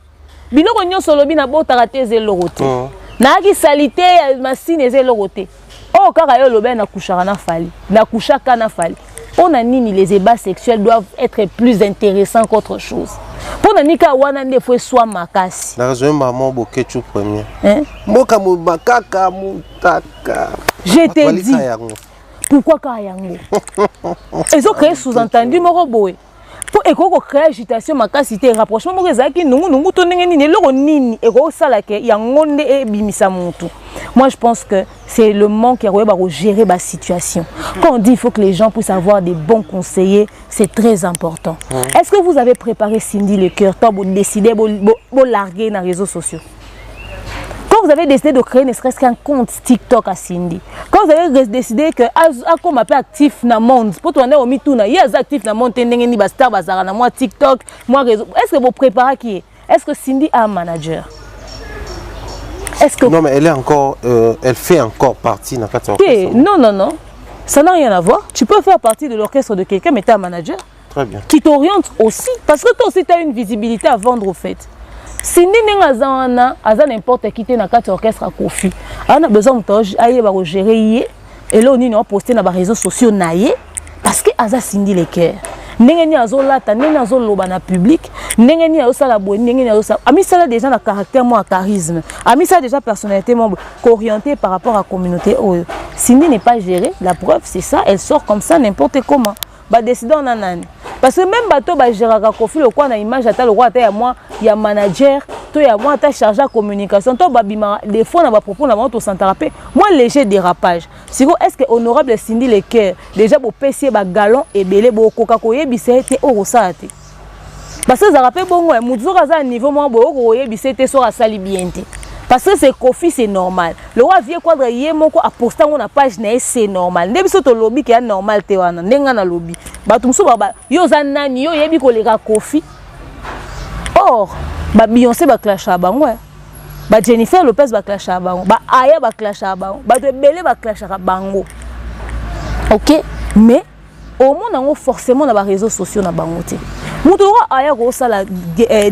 Speaker 3: bino ko nyonso lobi na bota rateze lorote na ki salité machine ezélorote oh kaka yo loba na kushaka na Fally na kushaka na Fally. Pour Nani, les ébats sexuels doivent être plus intéressants qu'autre chose. Pour Nani, il faut soit makasi.
Speaker 1: La raison maman boké tout premier. Moka makaka mutaka.
Speaker 3: Je t'ai dit. Pourquoi Kayango? Ils ont créé sous-entendu moroboé. Pour créer agitation makasi te rapprochement mo ezaki nungu to ndenge nini loko nini eko sala ke ya ngonde e bimisa muntu. Moi je pense que c'est le manque à gérer la situation. Quand on dit qu'il faut que les gens puissent avoir des bons conseillers, c'est très important. Est-ce que vous avez préparé Cindy le cœur pour décider de larguer dans les réseaux sociaux? Quand vous avez décidé de créer ne serait-ce qu'un compte TikTok à Cindy, quand vous avez décidé que comme appelle actif dans le monde, pour tourner au mituna, il y a actif dans le monde, ni bastar bazar na moi TikTok, moi réseau. Est-ce que vous préparez qui est? Est-ce que Cindy a un manager? Que...
Speaker 1: Non, mais elle est encore, elle fait encore partie de l'orchestre.
Speaker 3: Non. Ça n'a rien à voir. Tu peux faire partie de l'orchestre de quelqu'un, mais tu es un manager.
Speaker 1: Très bien.
Speaker 3: Qui t'oriente aussi. Parce que toi aussi, tu as une visibilité à vendre au fait. Cindy Nenga n'importe qui est dans l'orchestre à Koffi. On a besoin de gérer. Et là, on a posté dans les réseaux sociaux. Parce que Aza Cindy les cœurs. Nengeni azolata nengeni azoloba na public nengeni azosala boye nengeni azosala ami sala déjà na caractère moi charisme ami sala déjà personnalité moi orientée par rapport à la communauté. Cindy n'est pas gérée, la preuve c'est ça, elle sort comme ça n'importe comment ba décider en anani parce que même bato ba gérer ka Koffi le quoi na image ata le roi ata ya moi ya manager to ya moi ata chargé à communication to ba bima des fois na ba propos na moto s'entraper moi léger dérapage siko est-ce que honorable Cindy le cœur déjà bo pesier ba galon et belé bo koka ko yebisa été o ça te parce que ça rappelle bongo e muzo ka za niveau moi bo ko yebisa été so asali bien te parce que c'est Koffi c'est normal le roi vieux quadre yé moko a posté na page na c'est normal ndebi so to lobby ki ya normal te wana ndenga na lobby bato muso ba yo za nani yo yebi ko leka Koffi or ba Beyoncé ba clash a bango ba Jennifer Lopez ba clash a bango ba Aya ba clash a bango ba to belé ba clash a bango ok mais au monde on forcément na ba réseaux sociaux na bango te muto Aya ko sala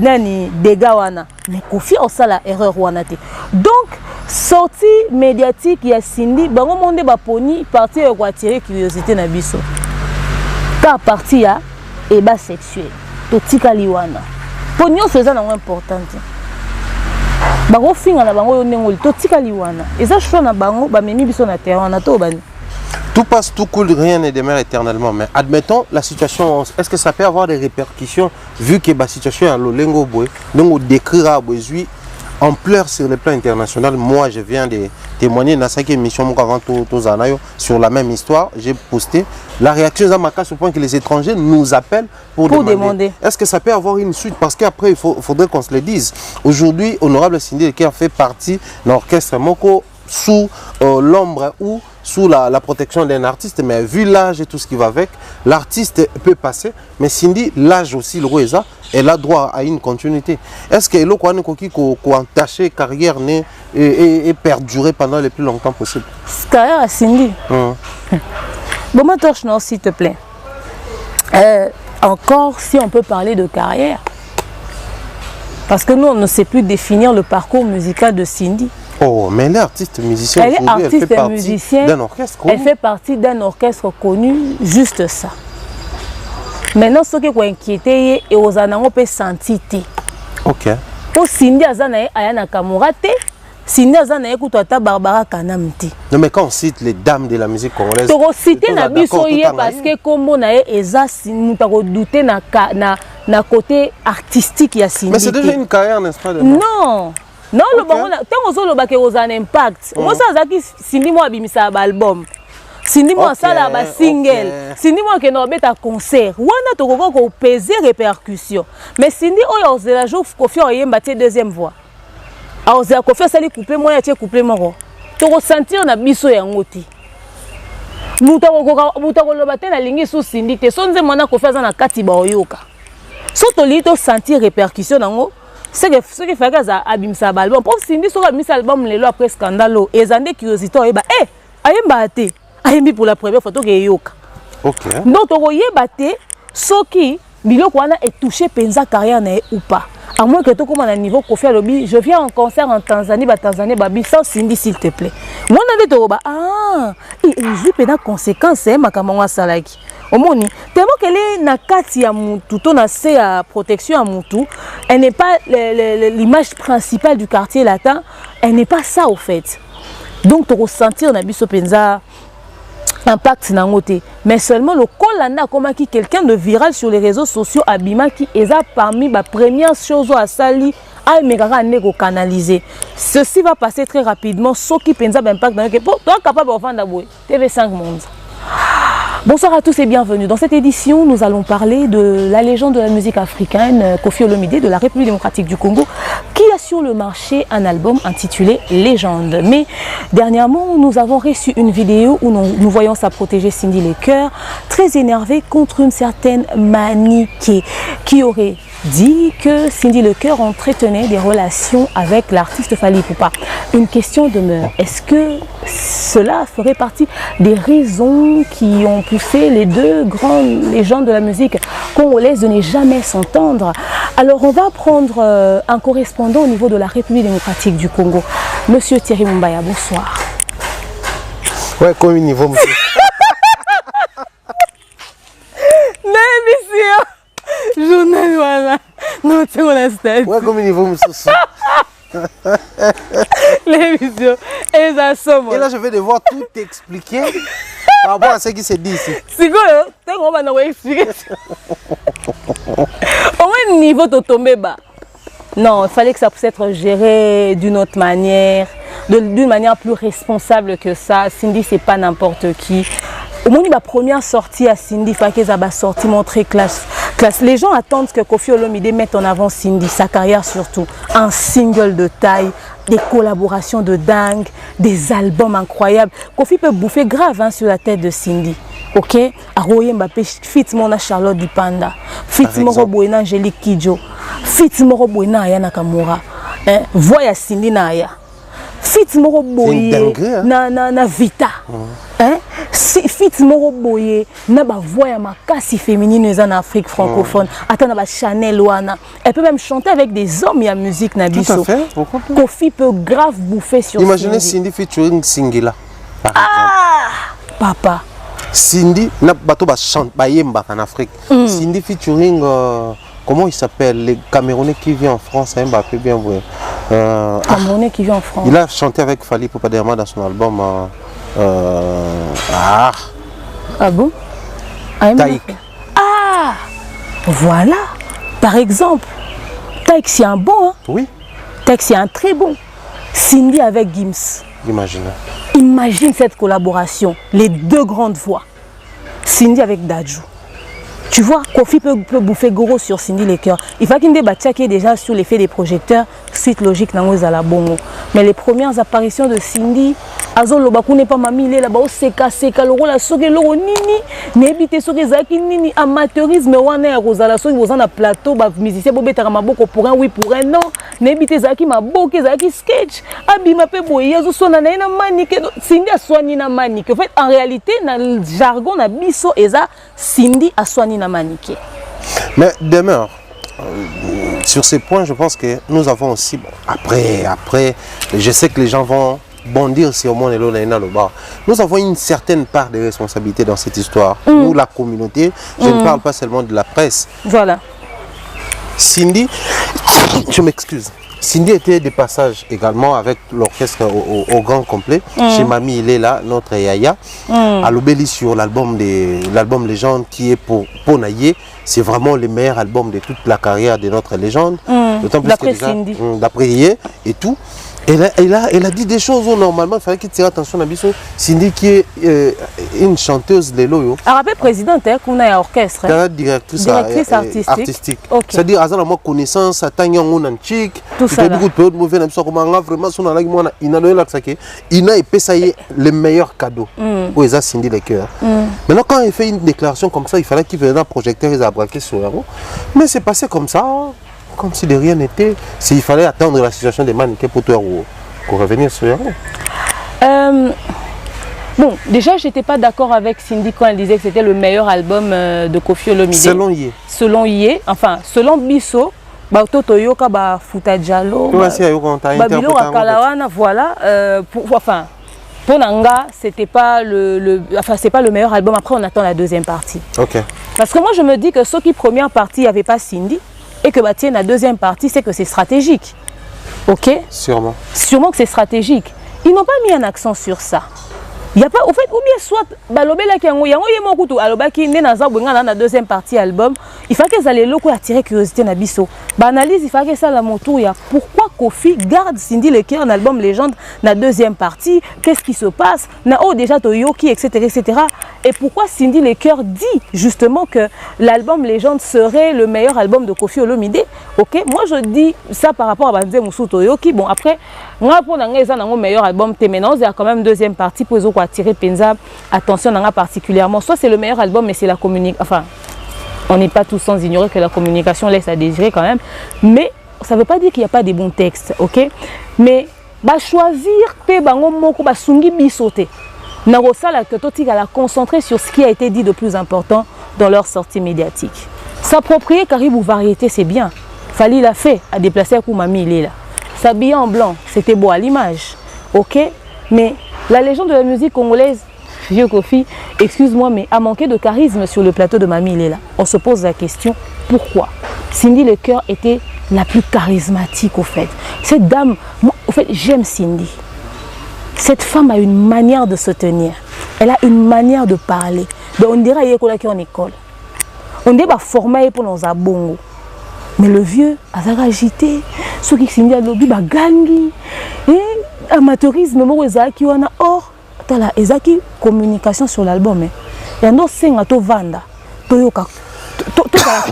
Speaker 3: nani dégâts wana mais Koffi o sala erreur wana te donc sortie médiatique ya Cindy bango monde ba poni parti ko attirer curiosité na biso ka parti ya eba sexuel to tikali wana pognon c'est ça important bango finga na bango yo ndengoli totika liwana eza choix na bango bamemi biso na terrain na to bani.
Speaker 1: Tout passe, tout coule, rien ne demeure éternellement. Mais admettons la situation, est-ce que ça peut avoir des répercussions vu que la situation est à l'olengo boy, donc décrire à Boisui ampleur sur le plan international. Moi, je viens de témoigner dans cette émission sur la même histoire. J'ai posté la réaction à Makas au point que les étrangers nous appellent pour demander. Est-ce que ça peut avoir une suite? Parce qu'après, il faudrait qu'on se le dise. Aujourd'hui, Honorable Cindy qui a fait partie de l'orchestre Moko sous l'ombre ou sous la protection d'un artiste, mais vu l'âge et tout ce qui va avec, l'artiste peut passer, mais Cindy, l'âge aussi, le Roesa, elle a droit à une continuité. Est-ce que l'on a entaché carrière et perdurer pendant le plus longtemps possible?
Speaker 3: Carrière à Cindy. Bon, ma torche, non, s'il te plaît. Encore, si on peut parler de carrière, parce que nous, on ne sait plus définir le parcours musical de Cindy.
Speaker 1: Oh, mais elle est artiste musicienne.
Speaker 3: Elle est artiste et musicienne.
Speaker 1: D'un orchestre connu.
Speaker 3: Elle fait partie d'un orchestre connu, juste ça. Maintenant, ce qui est inquiété, et aux anango peut sentir.
Speaker 1: Ok.
Speaker 3: Pour Cindy Azanae Ayana Kamurate, Cindy Azanae Koutata Barbara Kanamti.
Speaker 1: Non, mais quand on cite les dames de la musique congolaise.
Speaker 3: Tu as cité Nabisoye parce que comme on a Eza, nous avons douté na côté artistique il y a Cindy.
Speaker 1: Mais c'est déjà une carrière, n'est-ce pas?
Speaker 3: Non. Non, le bon, tant que baké aux un impact. Moi ça zaki Cindy moi abimisa album. Cindy moi ça là ba single. Cindy moi que no beta concert. Wana to ko peser répercussion. Mais Cindy oyo ze la jour Kofi oyemba tie deuxième voix. Alors ze Kofi ça li couper moi ya tie couper moko. To ressentir na biso yango ti. Muta ko loba te na lingi sous Cindy te. So nze mwana Kofi za na kati ba oyoka. So to li to sentir répercussion nango. Ce qui fait que ça abimisa album. Pour Cindy so abimisa album lelo après scandale et zande curiosité oyeba ayemba te ayembi pour la première photo que yoka.
Speaker 1: OK.
Speaker 3: Donc to yeba te soki biloko wana est touché penza carrière na ou pas. À moins que to comme à niveau Kofi Alobi, je viens en concert en Tanzanie babi sans Cindy s'il te plaît. Moi na de to ba et joue pena conséquence makamwa salaki. Omoni, tellement qu'elle est na kati ya mutu, to na se à protection à mutu, elle n'est pas l'image principale du quartier latin, elle n'est pas ça au fait. Donc tu ressentir na biso penza impact na ngote, mais seulement le kolanda comme qui quelqu'un de viral sur les réseaux sociaux abima qui est parmi les premières choses à sali à megara nego canaliser. Ceci va passer très rapidement, ce qui penza impact dans que toi capable de vendre boy TV5 monde. Bonsoir à tous et bienvenue. Dans cette édition, nous allons parler de la légende de la musique africaine, Koffi Olomide de la République démocratique du Congo, qui a sur le marché un album intitulé Légende. Mais dernièrement, nous avons reçu une vidéo où nous voyons sa protégée Cindy Lecoeur, très énervée contre une certaine Maniké, qui aurait dit que Cindy Lecoeur entretenait des relations avec l'artiste Fally Ipupa. Une question demeure. Est-ce que cela ferait partie des raisons qui ont poussé les deux grandes légendes de la musique congolaise de ne jamais s'entendre? Alors on va prendre un correspondant au niveau de la République démocratique du Congo. Monsieur Thierry Mumbaya, bonsoir.
Speaker 1: Ouais, comme un niveau, monsieur.
Speaker 3: Journal, voilà. Non, tu vois la
Speaker 1: ouais, comme un niveau, monsieur.
Speaker 3: L'émission. Et ça somme.
Speaker 1: Et là, je vais devoir tout expliquer par rapport à ce qui se dit ici.
Speaker 3: C'est quoi, on va nous expliquer. Au moins, niveau de tomber bas. Non, il fallait que ça puisse être géré d'une autre manière, d'une manière plus responsable que ça. Cindy, c'est pas n'importe qui. Au moment de la première sortie à Cindy, il fallait qu'elle ait sorti montrée classe. Les gens attendent que Koffi Olomide mette en avant Cindy, sa carrière surtout. Un single de taille, des collaborations de dingue, des albums incroyables. Koffi peut bouffer grave sur la tête de Cindy. Ok? Aroye Mbappé, fit mona Charlotte Dipanda, fit moro boina Angélique Kidjo, fit moro boina Aya Nakamura. Voya Cindy na Aya. Fit moro boye na Vita. Fit moro boye na ba voix ya makasi féminine en Afrique francophone. Attends na ba Chanel wana. Elle peut même chanter avec des hommes et la musique na biso.
Speaker 1: Tout à fait. Pourquoi pas?
Speaker 3: Koffi peut grave bouffer sur
Speaker 1: imaginez Cindy featuring Singila.
Speaker 3: Papa.
Speaker 1: Cindy na bato ba chante ba yemba en Afrique. Cindy featuring comment il s'appelle les Camerounais qui vient en France, Mbappé bien vrai.
Speaker 3: Camerounais qui vit en France.
Speaker 1: Il a chanté avec Fally Ipupa dernièrement dans son album.
Speaker 3: Ah bon?
Speaker 1: Taïk.
Speaker 3: Ah, voilà. Par exemple, Taïk c'est un bon. Hein?
Speaker 1: Oui.
Speaker 3: Taïk c'est un très bon. Cindy avec Gims.
Speaker 1: Imagine.
Speaker 3: Imagine cette collaboration. Les deux grandes voix. Cindy avec Dadju. Tu vois, Kofi peut bouffer gros sur Cindy les cœurs. Il faut qu'il ait déjà sur l'effet des projecteurs, suite logique dans la bongo. Mais les premières apparitions de Cindy, Azolo Bakou n'est pas mamie, là-bas, seka, le rôle à soke, le nini, n'ébite soke zaki nini, amateurisme, wane à Rosala, soke, vous en a plateau, musicien, bobé, taramaboko pour un oui, pour un non, n'ébite zaki, ma boke, zaki sketch, abima pe boye, yazo sona na manique, Cindy a soigné na manique. En fait, en réalité, dans le jargon, na biso, eza, Cindy a soigné na manique.
Speaker 1: Mais demeure. Sur ces points, je pense que nous avons aussi, bon, après, je sais que les gens vont bondir sur moi et l'autre. Nous avons une certaine part de responsabilité dans cette histoire. Nous, la communauté, je ne parle pas seulement de la presse.
Speaker 3: Voilà.
Speaker 1: Cindy, je m'excuse. Cindy était de passage également avec l'orchestre au grand complet. Chez Mamie, il est là, notre Yaya. À l'Obéli sur l'album Légende qui est pour Naye. C'est vraiment le meilleur album de toute la carrière de notre légende.
Speaker 3: D'après Cindy.
Speaker 1: D'après Yé et tout. Elle a dit des choses où normalement il fallait qu'il tire attention à Bissot. Cindy qui est une chanteuse de l'Oyo.
Speaker 3: Arabe présidente, qu'on a un orchestre.
Speaker 1: Directrice artistique.
Speaker 3: Okay.
Speaker 1: C'est-à-dire, à ma connaissance, à Tanyan Onanchik,
Speaker 3: tout ça.
Speaker 1: Beaucoup de périodes mauvaises, vraiment, son alag, il a épais le meilleur cadeau. Où ils ont Cindy les cœurs. Maintenant, quand il fait une déclaration comme ça, il fallait qu'il vienne un projecteur, il a braqué sur la roue. Mais c'est passé comme ça. Comme si de rien n'était, s'il fallait attendre la situation des mannequins pour revenir sur Yaro.
Speaker 3: Bon, déjà, je n'étais pas d'accord avec Cindy quand elle disait que c'était le meilleur album de Koffi Olomide.
Speaker 1: Selon Yé.
Speaker 3: Selon Yé, enfin, selon Bisso, Toyoka, Fouta Diallo, Babilo Akalawana, voilà. Enfin, pour Nanga, c'était pas c'est pas le meilleur album. Après, on attend la deuxième partie.
Speaker 1: Ok.
Speaker 3: Parce que moi, je me dis que ceux qui première partie, il n'y avait pas Cindy. Et que tiens, la deuxième partie, c'est que c'est stratégique. Ok? Sûrement. Sûrement que c'est stratégique. Ils n'ont pas mis un accent sur ça. Il n'y a pas, au fait, ou bien soit, la deuxième partie album, il faut que ça les locaux attirer curiosité na biso. Analyse, il faut que ça la montour, pourquoi Koffi garde Cindy le cœur en album Légende la deuxième partie, qu'est-ce qui se passe, na oh déjà Toyoki, etc., etc. Et pourquoi Cindy le cœur dit justement que l'album Légende serait le meilleur album de Koffi Olomide. Ok, moi je dis ça par rapport à Banze Moussou Toyoki. Bon après, moi pour le meilleur album Téménance, il y a quand même deuxième partie pour attirer Penza attention particulièrement. Soit c'est le meilleur album, mais c'est la communication. Enfin, on n'est pas tous sans ignorer que la communication laisse à désirer quand même. Mais ça ne veut pas dire qu'il n'y a pas des bons textes, ok? Mais choisir pe bango moko sungi bisote. Narosala que totika la concentrer sur ce qui a été dit de plus important dans leur sortie médiatique. S'approprier Caribou Variété, c'est bien. Fally l'a fait à déplacer à Koumami, il est là. S'habiller en blanc, c'était beau à l'image, ok? Mais la légende de la musique congolaise, vieux Koffi, excuse-moi, mais a manqué de charisme sur le plateau de Mamie Léla. On se pose la question, pourquoi? Cindy le cœur était la plus charismatique au fait. Cette dame, moi, au fait, j'aime Cindy. Cette femme a une manière de se tenir. Elle a une manière de parler. Donc on dirait qu'elle est en école. On dirait qu'elle est formée pour nos abongos. Mais le vieux, il a agité. Ceux qui Cindy a lobby, gangi. Amateurisme, qui wana or, tala ezaki communication sur l'album. Il y a d'autres signes à to vanda, toyoka, to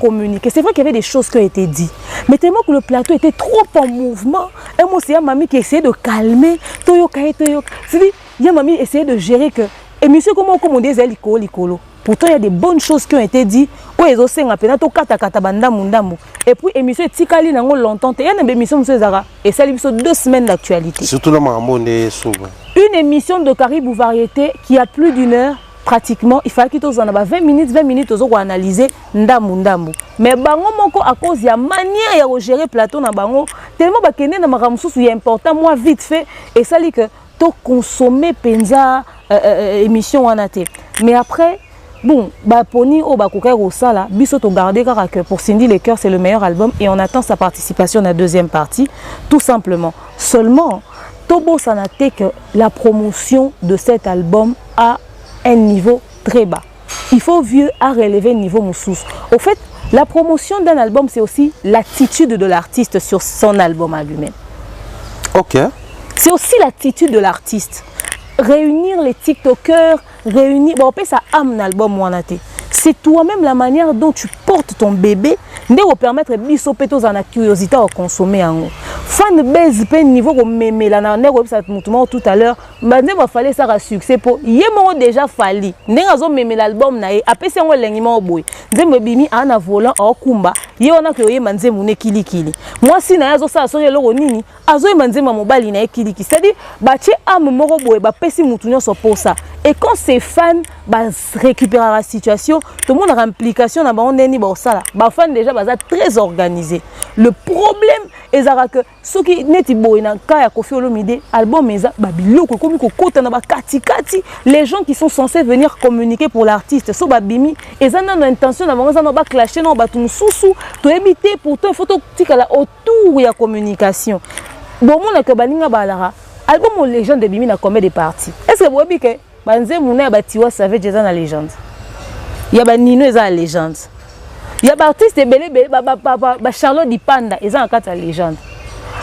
Speaker 3: communiquer. C'est vrai qu'il y avait des choses qui ont été dites, mais tellement que le plateau était trop en mouvement. Et moi, c'est mamie qui essayait de calmer, toyoka et toyoka. C'est-à-dire, il y a mamie essayé de gérer que, et monsieur comment on dit l'icolo. Pourtant, il y a des bonnes choses qui ont été dites. Et puis, l'émission est tikali longtemps. Il y a une émission et ça 2 semaines d'actualité.
Speaker 1: Surtout le Mamone souvent.
Speaker 3: Une émission de Caribou Variété qui a plus d'1 heure pratiquement. Il fallait qu'il y ait 20 minutes pour analyser ndambu. Mais bango moko à cause de la manière de gérer le plateau na bango tellement bakene na makamoussou est important moi vite fait et ça dit que to consommer penza émission wanate. Mais après bon, Pony au Bakoukay Rosala, Biso to garder que pour Cindy les Cœurs, c'est le meilleur album et on attend sa participation à la deuxième partie, tout simplement. Seulement, Tobo Sanate que la promotion de cet album a un niveau très bas. Il faut vieux à relever le niveau Moussous. Au fait, la promotion d'un album, c'est aussi l'attitude de l'artiste sur son album à lui-même.
Speaker 1: Ok.
Speaker 3: C'est aussi l'attitude de l'artiste. Réunir les TikTokers, réunir... Bon, on ça âme l'album Wanate. C'est toi-même la manière dont tu portes ton bébé de vous permettre de faire la curiosité à consommer. Fan base pen niveau comme mémé la na website tout à l'heure, mais il va falloir ça succès pour yémo déjà fallu. N'engazo mémé l'album na après c'est un lengiment boy. Nzembe bimi ana volant au kumba. Yé on a que yé manze mune kili kili. Moi si na yazo ça sori loko nini, azo manze ma mobile na kili kili. C'est-à-dire bache am moro boy ba pesi mutu nyonso pour ça. Et quand ces fans récupèrent la situation, tout le monde a implication dans ba ndeni ba osala. Ba fans déjà baza très organisé. Le problème est que ceux qui neti boina kaya Koffi Olomide album eza babiloko komi ko kota na ba kati kati, les gens qui sont censés venir communiquer pour l'artiste so babimi ezana na intention na bango za ba clasher na ba tumususu to éviter pourtant il faut tika la autour ya communication. Bon mon que balinga balara album légende de bimi na combien de parties. Est-ce que vous avez que banze muna ba Tiwa Savage eza na légende. Ya ba Nino eza la légende. Il y a des artistes belé Charlotte Dipanda, ils ont un cadre légende.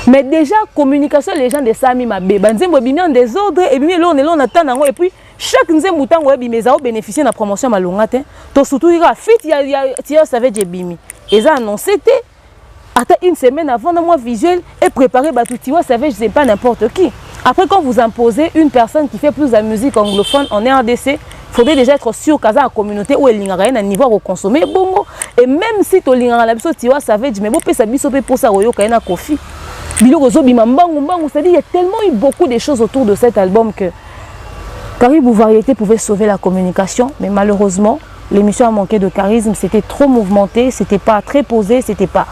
Speaker 3: Mais déjà communication légende de Sami Mabé, banzembo bimian des ordres et bimi là on attend et puis chaque nzembo tango et bimi za bénéficier de la promotion malongate. To surtout il a fit il y a Tiwa Savage bimi. Ils ont annoncé attends une semaine avant dans moi visuel et préparer batu Tiwa Savage c'est pas n'importe qui. Après quand vous imposez une personne qui fait plus de musique anglophone en RDC, il faudrait déjà être sûr qu'à la communauté où il y a un niveau à consommer bongo. Et même si tu as la biso Tiwa Savage, mais si tu as pour ça, tu as Koffi. C'est-à-dire il y a tellement eu beaucoup de choses autour de cet album que Caribou Variété pouvait sauver la communication, mais malheureusement, l'émission a manqué de charisme, c'était trop mouvementé, c'était pas très posé, c'était pas...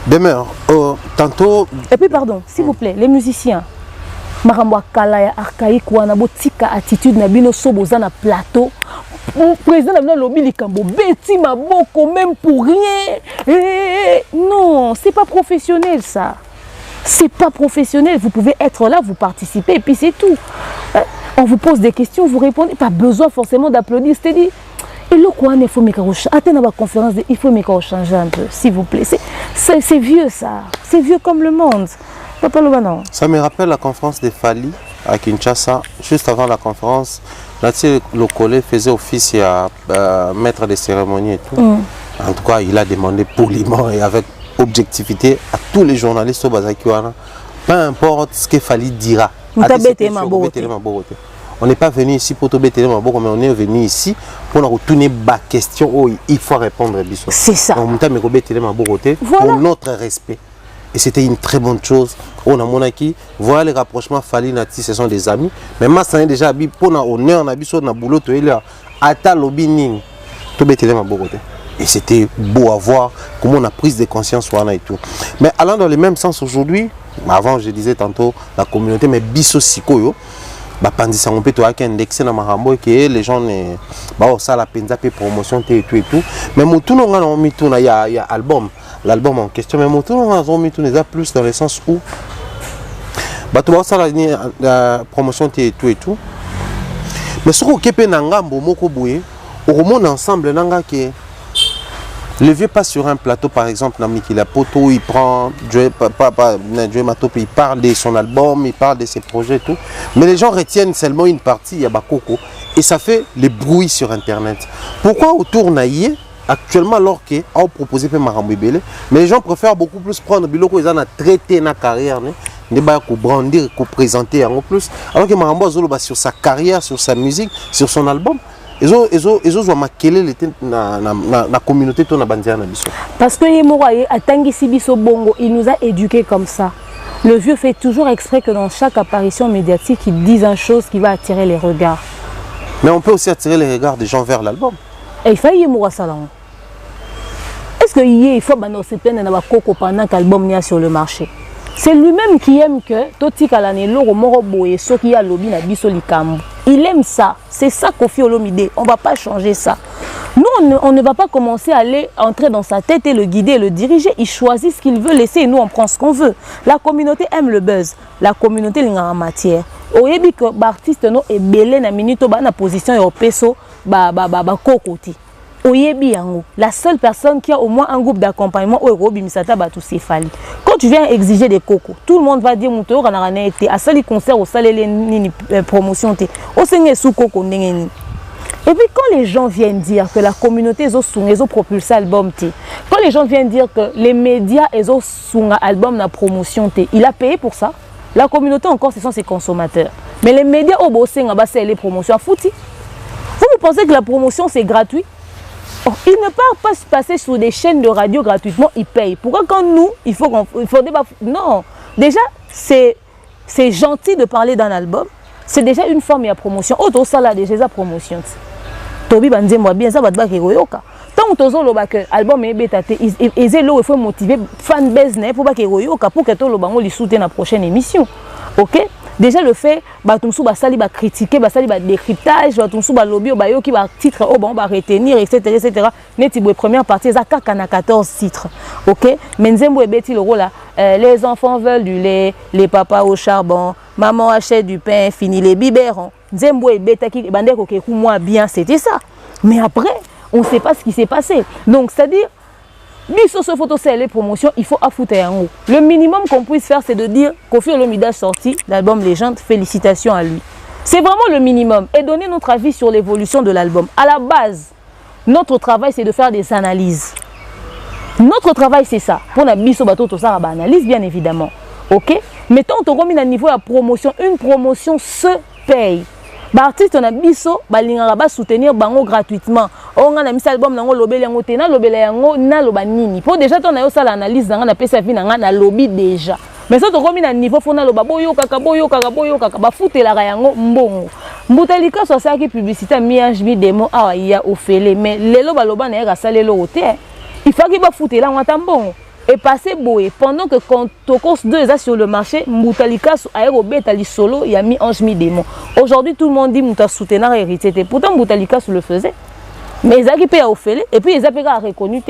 Speaker 1: Demeure, tantôt...
Speaker 3: Et puis pardon, s'il vous plaît, les musiciens, Marambwa Kalaya, archaïque, wana botika attitude na bino soboza na plateau. Président na lobby likambo beti maboko même pour rien. Non, c'est pas professionnel ça. C'est pas professionnel, vous pouvez être là, vous participez et puis c'est tout. On vous pose des questions, vous répondez, pas besoin forcément d'applaudir, c'est-à-dire et le quoi il faut attendre la conférence, il faut changer un peu, s'il vous plaît. C'est vieux ça, c'est vieux comme le monde.
Speaker 1: Ça me rappelle la conférence de Fali à Kinshasa, juste avant la conférence. Nathie Lokole faisait office à maître des cérémonies et tout. En tout cas, il a demandé poliment et avec objectivité à tous les journalistes au Bazakiwana, peu importe ce que Fali dira. On n'est pas venu ici pour te bêter, mais on est venu ici pour nous retourner bas question où il faut répondre.
Speaker 3: C'est ça.
Speaker 1: Pour notre respect. Et c'était une très bonne chose. On a monaki, voilà les rapprochements Fali Nati, ce sont des amis. Mais moi, ça est déjà habillé pour nous honneur, on a vu sur le boulot, tu es là. Ata lobining, tout bêter ma beauté. Et c'était beau à voir comment on a pris de conscience et tout. Mais allant dans le même sens aujourd'hui, avant je disais tantôt la communauté, mais biso sikoyo. Ça on peut indexer dans ma que les gens ne ça la penza promotion et tout mais mon tout on a il y a album l'album en question mais mon tout on mis tout plus dans le sens où ça la promotion et tout mais ce qu'on peut n'angambo moko boye au monde ensemble nanga que le vieux passe sur un plateau par exemple Namiki la poto il prend Joe Matop il parle de son album il parle de ses projets et tout mais les gens retiennent seulement une partie il y a Bakoko et ça fait les bruits sur internet. Pourquoi autour naïe actuellement alors que a proposé pe Marambo Ibele mais les gens préfèrent beaucoup plus prendre biloko ils en a traité na carrière ne pas ko brandir ko présenter en plus alors que Marambo azolo sur sa carrière sur sa musique sur son album. Ils ont la communauté de la
Speaker 3: parce que il nous a éduqués comme ça. Le vieux fait toujours exprès que dans chaque apparition médiatique, il dise une chose qui va attirer les regards.
Speaker 1: Mais on peut aussi attirer les regards des gens vers l'album.
Speaker 3: Et il faut y avoir ça. Est-ce qu'il faut se plaindre pendant que l'album est sur le marché? C'est lui-même qui aime que Totika l'année l'oro moro boye so qui a lobby na biso likambo. Il aime ça. C'est ça Koffi Olomide. On ne va pas changer ça. Nous, on ne va pas commencer à aller entrer dans sa tête et le guider et le diriger. Il choisit ce qu'il veut laisser et nous, on prend ce qu'on veut. La communauté aime le buzz. La communauté est en matière. Oyebi que l'artiste no est belé na minute na position et au peso kokoti. Oyebi yango. La seule personne qui a au moins un groupe d'accompagnement au Robi Misata Batou Céphali. Quand tu viens exiger des cocos, tout le monde va dire Mouto Ranarane été à sali concert au salé ni promotion té. Au sengé sous coco ndengeni. Et puis quand les gens viennent dire que la communauté est propulsé album té, quand les gens viennent dire que les médias sont album na promotion té, il a payé pour ça. La communauté encore ce sont ses consommateurs. Mais les médias au bossé nga bassé les promotions à fouti. Vous pensez que la promotion c'est gratuit? Oh, ils ne peuvent pas se passer sur des chaînes de radio gratuitement, ils payent. Pourquoi quand nous, il faut débat? Non, déjà c'est gentil de parler d'un album. C'est déjà une forme de promotion. Autre ça là déjà la promotion. Tobi banze moi bien ça va te yoka. Tant que lo ba que album est bétaté, ils il faut motiver fan base ne pour pas que yoka pour que to lo bango li soutient la prochaine émission. OK? Déjà le fait batumsu ba sali ba critiquer, ba sali ba décryptage, batumsu ba lobby ba yo ki ba titre oh bon ba retenir etc. Neti bo première partie ça kaka na 14 titres. OK? Menzembo ebeti le rôle là, les enfants veulent du lait, les papas au charbon, maman achète du pain, fini les biberons. Nzembo ebeta ki bande ko ke moi bien, c'était ça. Mais après, on ne sait pas ce qui s'est passé. Donc c'est-à-dire biso ce photo c'est les promotions, il faut affouter en haut. Le minimum qu'on puisse faire c'est de dire Koffi Olomide a sorti l'album Légende, félicitations à lui. C'est vraiment le minimum et donner notre avis sur l'évolution de l'album. À la base, notre travail c'est de faire des analyses. Notre travail c'est ça. Pour la biso bateau tout ça analyse bien évidemment. OK? Mais tant qu'on remet à niveau la promotion, une promotion se paye. L'artiste on a biso balingaka ba soutenir bango gratuitement. On a mis album nango lobele yango te na lobele yango na loba nini. Pour déjà ton ayo sala analyse nanga na pesa vi nanga na lobby déjà. Mais ça to komi na niveau fona loba boyo kaka ba futela yango mbongo. Mbutalika so ça qui publicité miage mi demo awa ya ofele mais lelo baloba na ya salelo te. Il faut qu'il ba futela ngata mbongo. Et passé boé pendant que quand Tokos 2 est sur le marché, Moutalika aérobeta li solo, il y a mis 11 000 démons. Aujourd'hui tout le monde dit Mouta soutenir hérité. Pourtant Moutalika le faisait. Mais ils ont payé à Ophélie et puis ils ont payé à reconnu.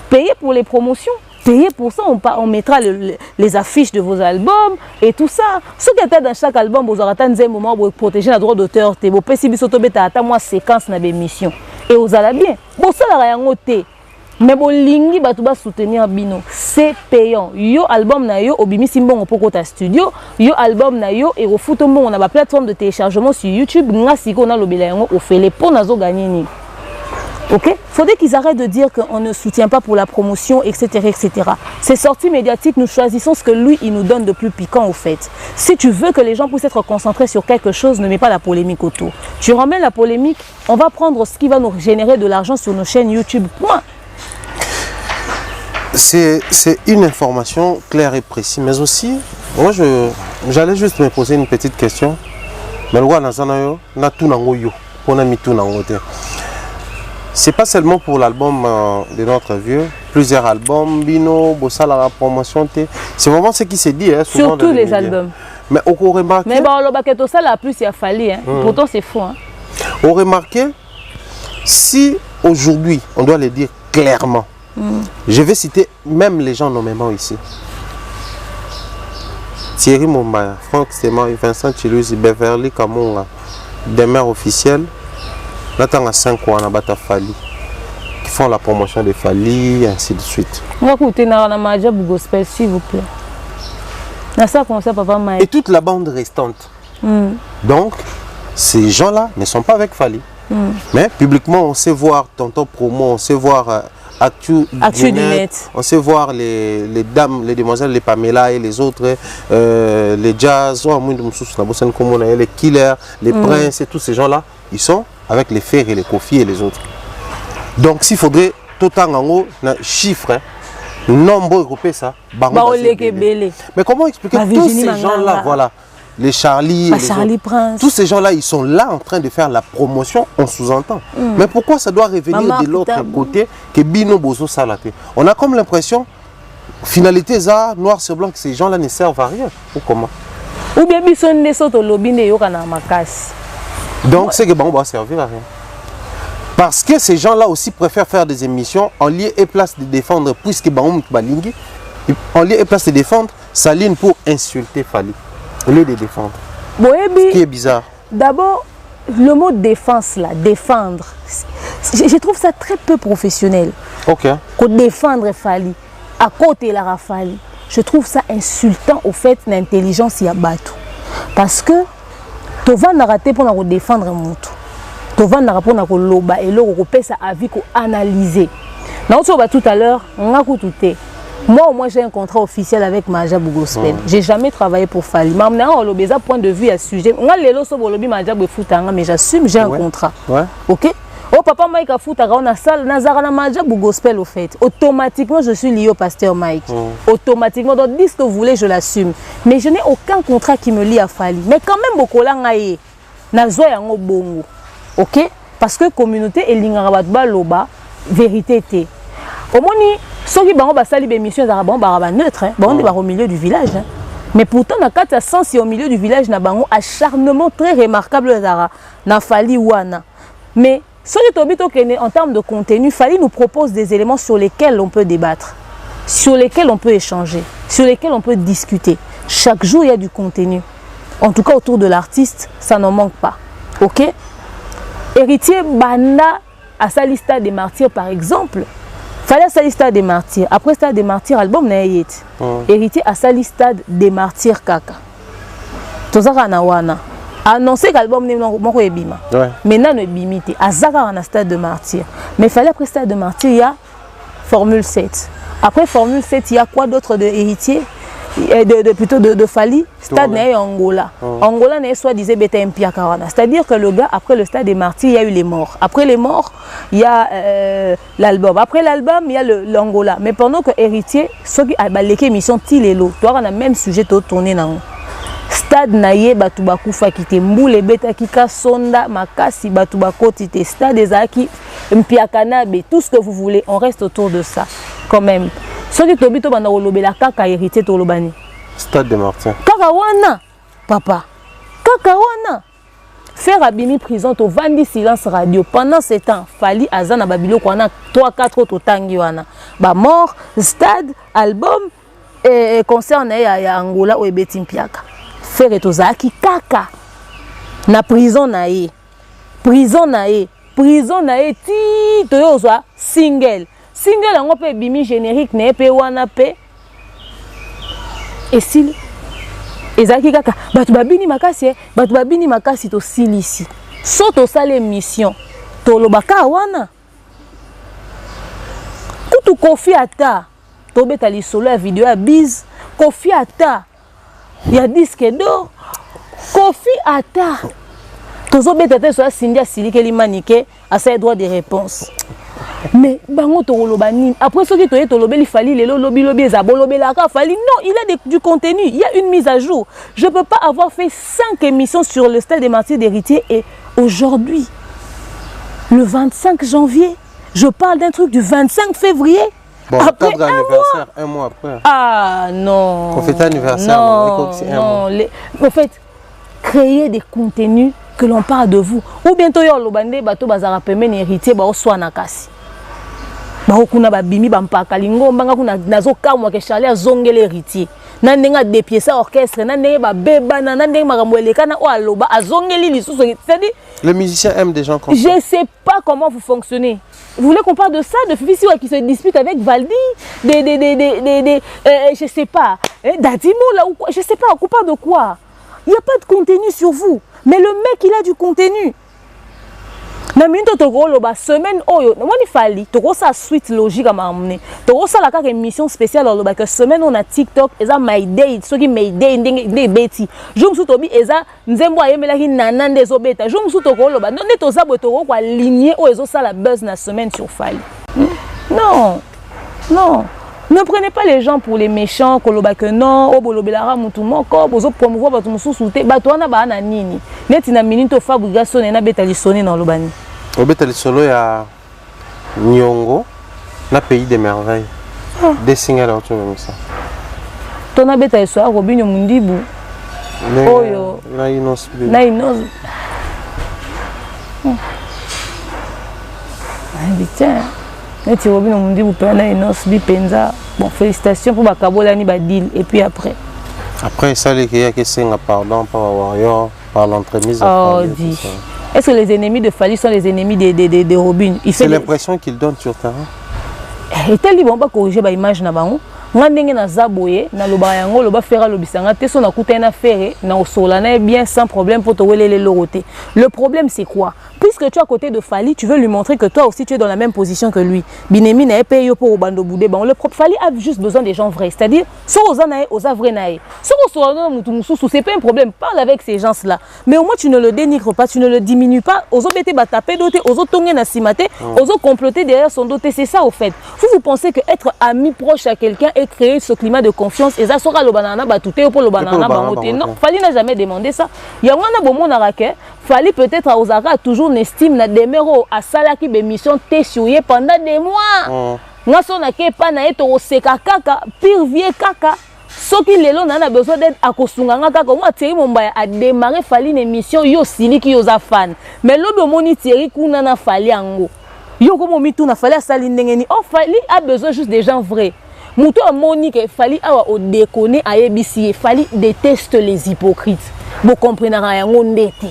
Speaker 3: Payer pour les promotions. Payer pour ça, on mettra les affiches de vos albums et tout ça. Ce qui est dans chaque album, vous aurez un moment pour protéger le droit d'auteur. Vous pouvez si vous avez une séquence dans l'émission. Et vous allez bien. Bon, ça, il y a un côté. Mais bon lingi batuba soutenir bino c'est payant. Yo album na yo obimi simbongo poko ta studio, yo album na yo et refuto mbongo na ba plateforme de téléchargement sur YouTube nga siko na lobela yango ofele pour nazo gagner ni. OK? Faudrait qu'ils arrêtent de dire qu'on ne soutient pas pour la promotion etc. Ces sorties médiatiques, nous choisissons ce que lui il nous donne de plus piquant au fait. Si tu veux que les gens puissent être concentrés sur quelque chose, ne mets pas la polémique autour. Tu ramènes la polémique, on va prendre ce qui va nous générer de l'argent sur nos chaînes YouTube. Point.
Speaker 1: C'est une information claire et précise, mais aussi, moi j'allais juste me poser une petite question. C'est pas seulement pour l'album de notre vieux, plusieurs albums, Bino, Bossa, la promotion, c'est vraiment ce qui s'est dit hein, souvent.
Speaker 3: Sur tous les albums.
Speaker 1: Mais on remarque.
Speaker 3: Mais bon, le baquet ça la plus il a fallu, hein. Pourtant c'est faux. Hein.
Speaker 1: On remarque, si aujourd'hui, on doit le dire clairement, je vais citer même les gens nommément ici. Thierry Mombaya, Franck Stéman, Vincent Chiluzi, Beverly Kamonga, des maires officiels, Nathan à 5 ans, Nabata Fali, qui font la promotion de Fali, et ainsi de suite.
Speaker 3: On va écouter Narana gospel, s'il vous plaît.
Speaker 1: Et toute la bande restante. Donc, ces gens-là ne sont pas avec Fali. Mais publiquement, on sait voir Tonton Promo, on sait voir Actu du net, on sait voir les dames, les demoiselles, les Pamela et les autres, les Jazz, les Killers, les Princes et tous ces gens-là, ils sont avec les Fers et les Koffi et les autres. Donc s'il faudrait tout en haut, un chiffre, nombre groupé ça, mais comment expliquer tous ces gens-là, voilà, les Charlie, les
Speaker 3: Prince.
Speaker 1: Tous ces gens-là, ils sont là en train de faire la promotion, on sous-entend. Mais pourquoi ça doit revenir de l'autre côté que Bino Bozo Salate? On a comme l'impression, finalité ça, noir sur blanc, que ces gens-là ne servent à rien. Ou comment?
Speaker 3: Ou bien Bisson ne saute au lobby ne yoka na makas.
Speaker 1: Donc c'est que bon, on va servir à rien. Parce que ces gens-là aussi préfèrent faire des émissions en lieu et place de défendre, puisque bon, en lieu et place de défendre, Saline pour insulter Fally, au lieu de défendre. Ce qui est bizarre.
Speaker 3: D'abord, le mot défense là, défendre, je trouve ça très peu professionnel.
Speaker 1: Ok.
Speaker 3: Qu'on défendre Fally, à côté de la Fally, je trouve ça insultant au fait l'intelligence y a battu. Parce que tu vas rater pour défendre mon tout. Tu vas rater pour loba et l'eau pour sa avis pour analyser. Tout à l'heure, on a écouté. Moi, j'ai un contrat officiel avec Majabou Gospel. J'ai jamais travaillé pour Fally. Mais on a un point de vue à ce sujet. On a les lots sur le lobby Majabou Foutanga, mais j'assume, j'ai un contrat.
Speaker 1: Ouais.
Speaker 3: Ok? Oh, papa Mike a Foutanga, on a salle, Nazarana Majabou Gospel au fait. Automatiquement, je suis lié au pasteur Mike. Automatiquement, donc dis ce que vous voulez, je l'assume. Mais je n'ai aucun contrat qui me lie à Fally. Mais quand même, beaucoup là, Nazoya yango bongo. Ok? Parce que communauté et l'ingarabatba loba, vérité était. Au moins, ceux qui ont basali des missions sont neutres, au milieu du village. Mais pourtant, dans le sens au milieu du village, il y a un acharnement très remarquable dans Fally Wana. Mais ceux qui en termes de contenu, Fally nous propose des éléments sur lesquels on peut débattre, sur lesquels on peut échanger, sur lesquels on peut discuter. Chaque jour, il y a du contenu. En tout cas, autour de l'artiste, ça n'en manque pas. Ok? Héritier Banda à Salista des Martyrs, par exemple. Fallait à Stade des Martyrs. Après Stade des Martyrs, album n'a été. Héritier à Stade des Martyrs Kaka. Tozaka na wana. Annoncé que l'album n'est pas ebima. Maintenant ne bimité. Azaka na Stade de Martyrs. Mais fallait après Stade de Martyrs, il y a Formule 7. Après Formule 7, il y a quoi d'autre de héritier? Plutôt de Fally, Stade n'est Angola. Angola n'est soit disait Beta Mpia Karana. C'est-à-dire que le gars, après le Stade des Martyrs, il y a eu les morts. Après les morts, il y a l'album. Après l'album, il y a l'Angola. Mais pendant que héritier, ceux qui ont les émissions Tilelo, toi, on a le même sujet tourné dans Stade Naye, Batubaku Fakite, Mboule Beta Kika, Sonda, Makasi, Batubako Tite, Stade des Aki, Mpia Kanabe, tout ce que vous voulez, on reste autour de ça, quand même. Ceux qui tobito bana olobe la kaka hérité tolobani.
Speaker 1: Stade des Martyrs.
Speaker 3: Kaka wana, papa. Kaka wana. Faire abimi prison to vandi silence radio pendant ce temps. Fally azana babilo ko na 3-4 autres tangi wana. Ba mort, stade, album et concert na ya Angola ou ebeti mpiaka. Faire etozaki kaka. Na prison na ye. Prison na ye. Prison na ye ti to yo zwa single. Single on peut bimi générique ne pe wana pe et s'il ezaki kaka batu babini makasi to silisi so to sale mission to lobaka wana kutu Kofi ata to beta li solo ya vidéo ya biz Kofi ata ya disque d'or Kofi ata tozo beta te so ya Cindy Silike limanike à ses droits de réponse. Mais bango toloba nini après ce qui toye tolobeli Fally lelo lobi ezabolobe la ka Fally non il y a du contenu, il y a une mise à jour. Je peux pas avoir fait 5 émissions sur le Stade des Martyrs d'héritier et aujourd'hui le 25 janvier je parle d'un truc du 25 février.
Speaker 1: Bon, après un mois après.
Speaker 3: Ah non.
Speaker 1: On fait anniversaire.
Speaker 3: Non. En fait créer des contenus que l'on parle de vous ou bientôt yo lobande bato bazara pemene héritier ba oswa na kasi. Ba okuna ba bimi ba mpaka lingomba nga kuna nazo kamwa ke Charlie azongele héritier. Na ndenga de pièces orchestre na ndenga ba beba na ndenga makambo elekana o aloba azongeli lisusu. C'est-à-dire
Speaker 1: les musiciens aiment des gens comme ça.
Speaker 3: Je sais pas comment vous fonctionnez. Vous voulez qu'on parle de ça, de Fifi qui se dispute avec Valdi, je sais pas, Dadimo là ou quoi, je sais pas, on parle de quoi? Il n'y a pas de contenu sur vous. Mais le mec, il a du contenu. Na minute toko loba semaine oyo, moi il fallait toko sa suite logique à m'amener. Toko sa la carte émission spéciale loba que semaine on a TikTok, eza my day, ceux qui my day ndenge beti. Je me suis tobi eza nzembo ayemela ki nanande zo beta. Je me suis toko loba non ne toza botoko kwa ligner o ezo sa la buzz na semaine sur Fally. Non. Non. Ne prenez pas les gens pour les méchants, que non, obolobelara mutumoko, bozo promouvoir bato mususu te, bato wana ba na nini. Neti na minute fabriga sonné na betali sonné dans lobani.
Speaker 1: Au betali solo ya Nyongo, na pays des merveilles. Des singles autour de ça.
Speaker 3: Tona betali so Robinho Mundibu. Oyo.
Speaker 1: Na inos.
Speaker 3: Na inos. Tiens, neti Robin on me dit vous prenez une os bipenza. Bon, félicitations pour Bakabola ni Badil et puis après.
Speaker 1: Après ça, les gars qui sont pardon par Warrior, par l'entremise.
Speaker 3: Oh, dit. Est-ce que les ennemis de Fali sont les ennemis de Robin?
Speaker 1: C'est l'impression qu'il donne sur terrain.
Speaker 3: Et tel dit bon pas corriger ba image na bango. Nga ndenge na zaboye na loba yango loba fera lobisanga te so na kuta na faire na osola na bien sans problème pour te welele loroté. Le problème c'est quoi? Puisque tu es à côté de Fali, tu veux lui montrer que toi aussi tu es dans la même position que lui. Binemi na payé pour Obando Boudé. Bon, le propre Fali a juste besoin des gens vrais, c'est-à-dire so ozanae oza vrai nae. So osola mutu mususu, c'est pas un problème, parle avec ces gens-là. Mais au moins tu ne le dénigres pas, tu ne le diminues pas. Ozo bete ba taper doté, ozo tongé na simate, ozo comploter derrière son doté, c'est ça au fait. Vous pensez que être ami proche à quelqu'un et créer ce climat de confiance et ça sera le banana batouté pour le banana bangoté. Non, Fali n'a jamais demandé ça. Il y a un bon monarque, Fali peut-être à Ozara toujours n'estime na demero à Salaki bémission tessuye pendant des mois. Nga son ake pa na eto oseka kaka pire vieux kaka. Soki lelo na besoin d'aide à kosunganga kaka moi Thierry Mombaya a démarré Fali une émission yo siliki yo za fan. Mais lobo moni Thierry kuna na Fali ango. Yo comme mitou na Fali asali ndengeni. Oh Fali a besoin juste des gens vrais. Mouto a Monique Fali awa o déconner a ebisi Fali déteste les hypocrites. Vous comprenez rien ndeti.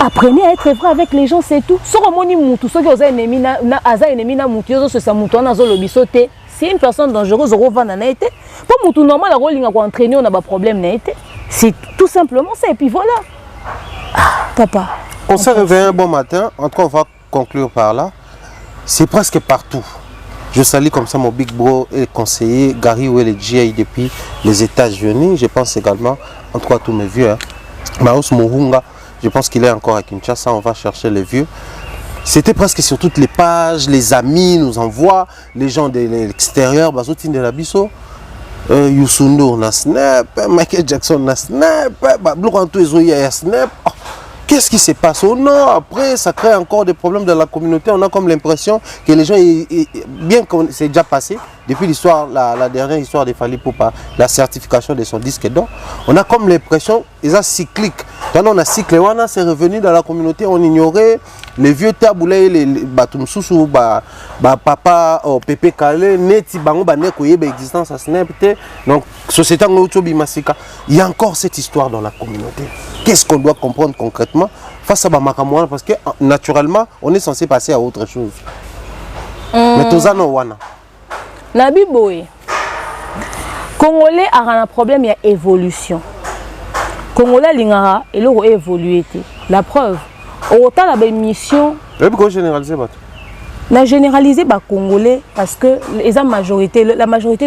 Speaker 3: Apprenez à être vrai avec les gens, c'est tout. Soro moni moutou, ceux qui ont ennemi na aza ennemi na moutou, yo so sa moutou na zo lobisote. C'est une personne dangereuse au vent na été. Pas moutou normal la rolling ko entraîner on a pas problème na été. C'est tout simplement ça et puis voilà. Ah, papa.
Speaker 1: On s'est réveillé un bon matin, en tout cas on va conclure par là. C'est presque partout. Je salue comme ça mon big bro et conseiller Gary Ouel GI depuis les États-Unis. Je pense également, en tout cas tous mes vieux, Maus Mohunga, je pense qu'il est encore à Kinshasa, on va chercher les vieux. C'était presque sur toutes les pages, les amis nous envoient, les gens de l'extérieur, Bazotine de la Bisso, Youssoundo na snap, Michael Jackson na snap, Blue Rantou Ezoya snap. Qu'est-ce qui se passe? Oh non, après, ça crée encore des problèmes dans la communauté. On a comme l'impression que les gens, bien que c'est déjà passé, depuis l'histoire, la dernière histoire de Fali Poupa, la certification de son disque d'or, on a comme l'impression, ils sont cycliques. Quand on a cyclé, c'est revenu dans la communauté, on ignorait les vieux taboulés, les batumsousou, papa, Pépé Kalé, Neti, Bango, Banekoye, existence à Snapte. Donc, société en Otobi Masika. Il y a encore cette histoire dans la communauté. Qu'est-ce qu'on doit comprendre concrètement face à Bamakamouana? Parce que naturellement, on est censé passer à autre chose. Mais Tozano Wana.
Speaker 3: Nabi Boé. Congolais a un problème, il y a évolution. Congolais lingara et l'euro évolué. La preuve, autant la mission.
Speaker 1: Pourquoi généraliser?
Speaker 3: La généraliser bah congolais parce que la majorité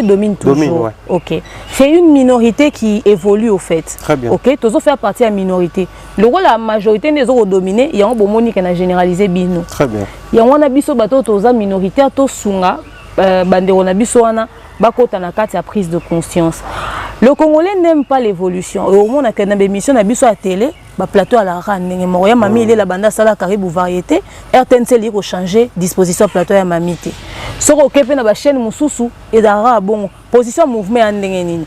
Speaker 3: domine toujours. Domine, ouais. Ok. C'est une minorité qui évolue au fait.
Speaker 1: Très bien.
Speaker 3: Ok. Tous faire partie de la minorité. Le rôle la majorité des autres dominés, il y a un bon moni qui a généralisé bino.
Speaker 1: Très bien.
Speaker 3: Il y a un abisso bateau tous minoritaire tous sunga bandero na biso wana bakota na kati ya prise de conscience. Le Congolais n'aime pas l'évolution. Au moins, on a une émission à télé, plateau à la rane. Mamie, il est la bande à la caribou variété. RTNC, il a changé disposition plateau à mamie. Sur la chaîne Moussoussou et d'ara bon position mouvement en n'engeni.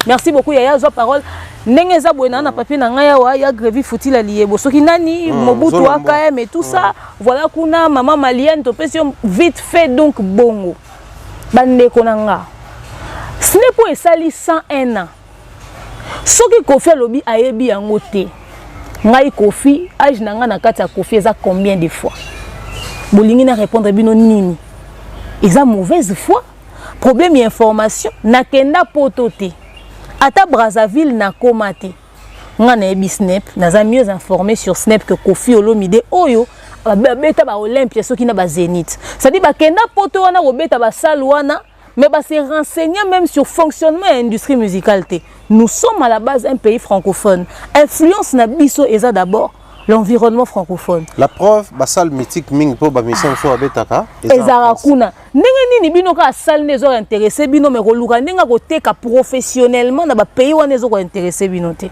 Speaker 3: Merci beaucoup. Il y a une parole. N'engeza bouena na papier na ngaya wa ya grévi fouti la lié. Bosoki nani Mobutu AKM et tout ça. Voilà kuna maman malienne. Topession vite fait donc bongo. Bande konanga. Ce n'est pas sali 101 ans. Ce qui Kofi Lobi a yebi en côté. Ngai Kofi, âge nanga na kati ya Kofi eza combien de fois? Bolingi na répondre bino nini? Eza mauvaise foi. Problème information na kenda potote. Ata Brazzaville na komate. Nga na yebi Snap, naza mieux informé sur Snap que Kofi Olomide oyo. Beta ba Olympia soki na ba Zénith. Ça dit ba kenda poto wana robeta ba salwana. Mais bah, c'est renseigner même sur le fonctionnement de l'industrie musicale. Nous sommes à la base un pays francophone. Influence na biso eza d'abord l'environnement francophone.
Speaker 1: La preuve, bah salle mythique ming pour ba mission so abetaka.
Speaker 3: Ezara kuna. Ndenge nini bino ka salle nezo intéressé bino me koluka ndenga ko teka professionnellement na ba pays wana nezo ko intéressé bino te.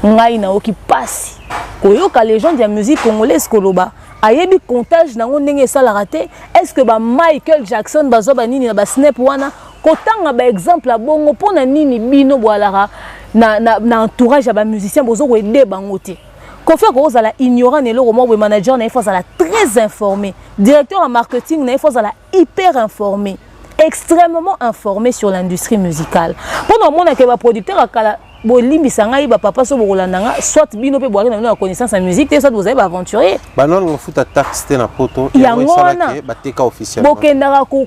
Speaker 3: Ngai na oki pasi. Koyoka légende de la musique congolaise koloba. Ayebi comptage nango ndenge sala raté. Est-ce que ba Michael Jackson bazo ba nini na ba Snap wana kotanga ba exemple a bongo pona nini bino boalara na entourage ya ba musicien bozo ko aider bango te. Kofi akozala ignorant et le manager na faut ala très informé, directeur en marketing na faut ala hyper informé, extrêmement informé sur l'industrie musicale. Pendant mon que ba producteur akala bolimbi sanga iba papa so bolandanga soit bino pe boire na connaissance en musique te soit vous avez aventurier.
Speaker 1: Ba non on fout taxe na poto
Speaker 3: et on sala
Speaker 1: ke bateka officiellement.
Speaker 3: Bokendara ko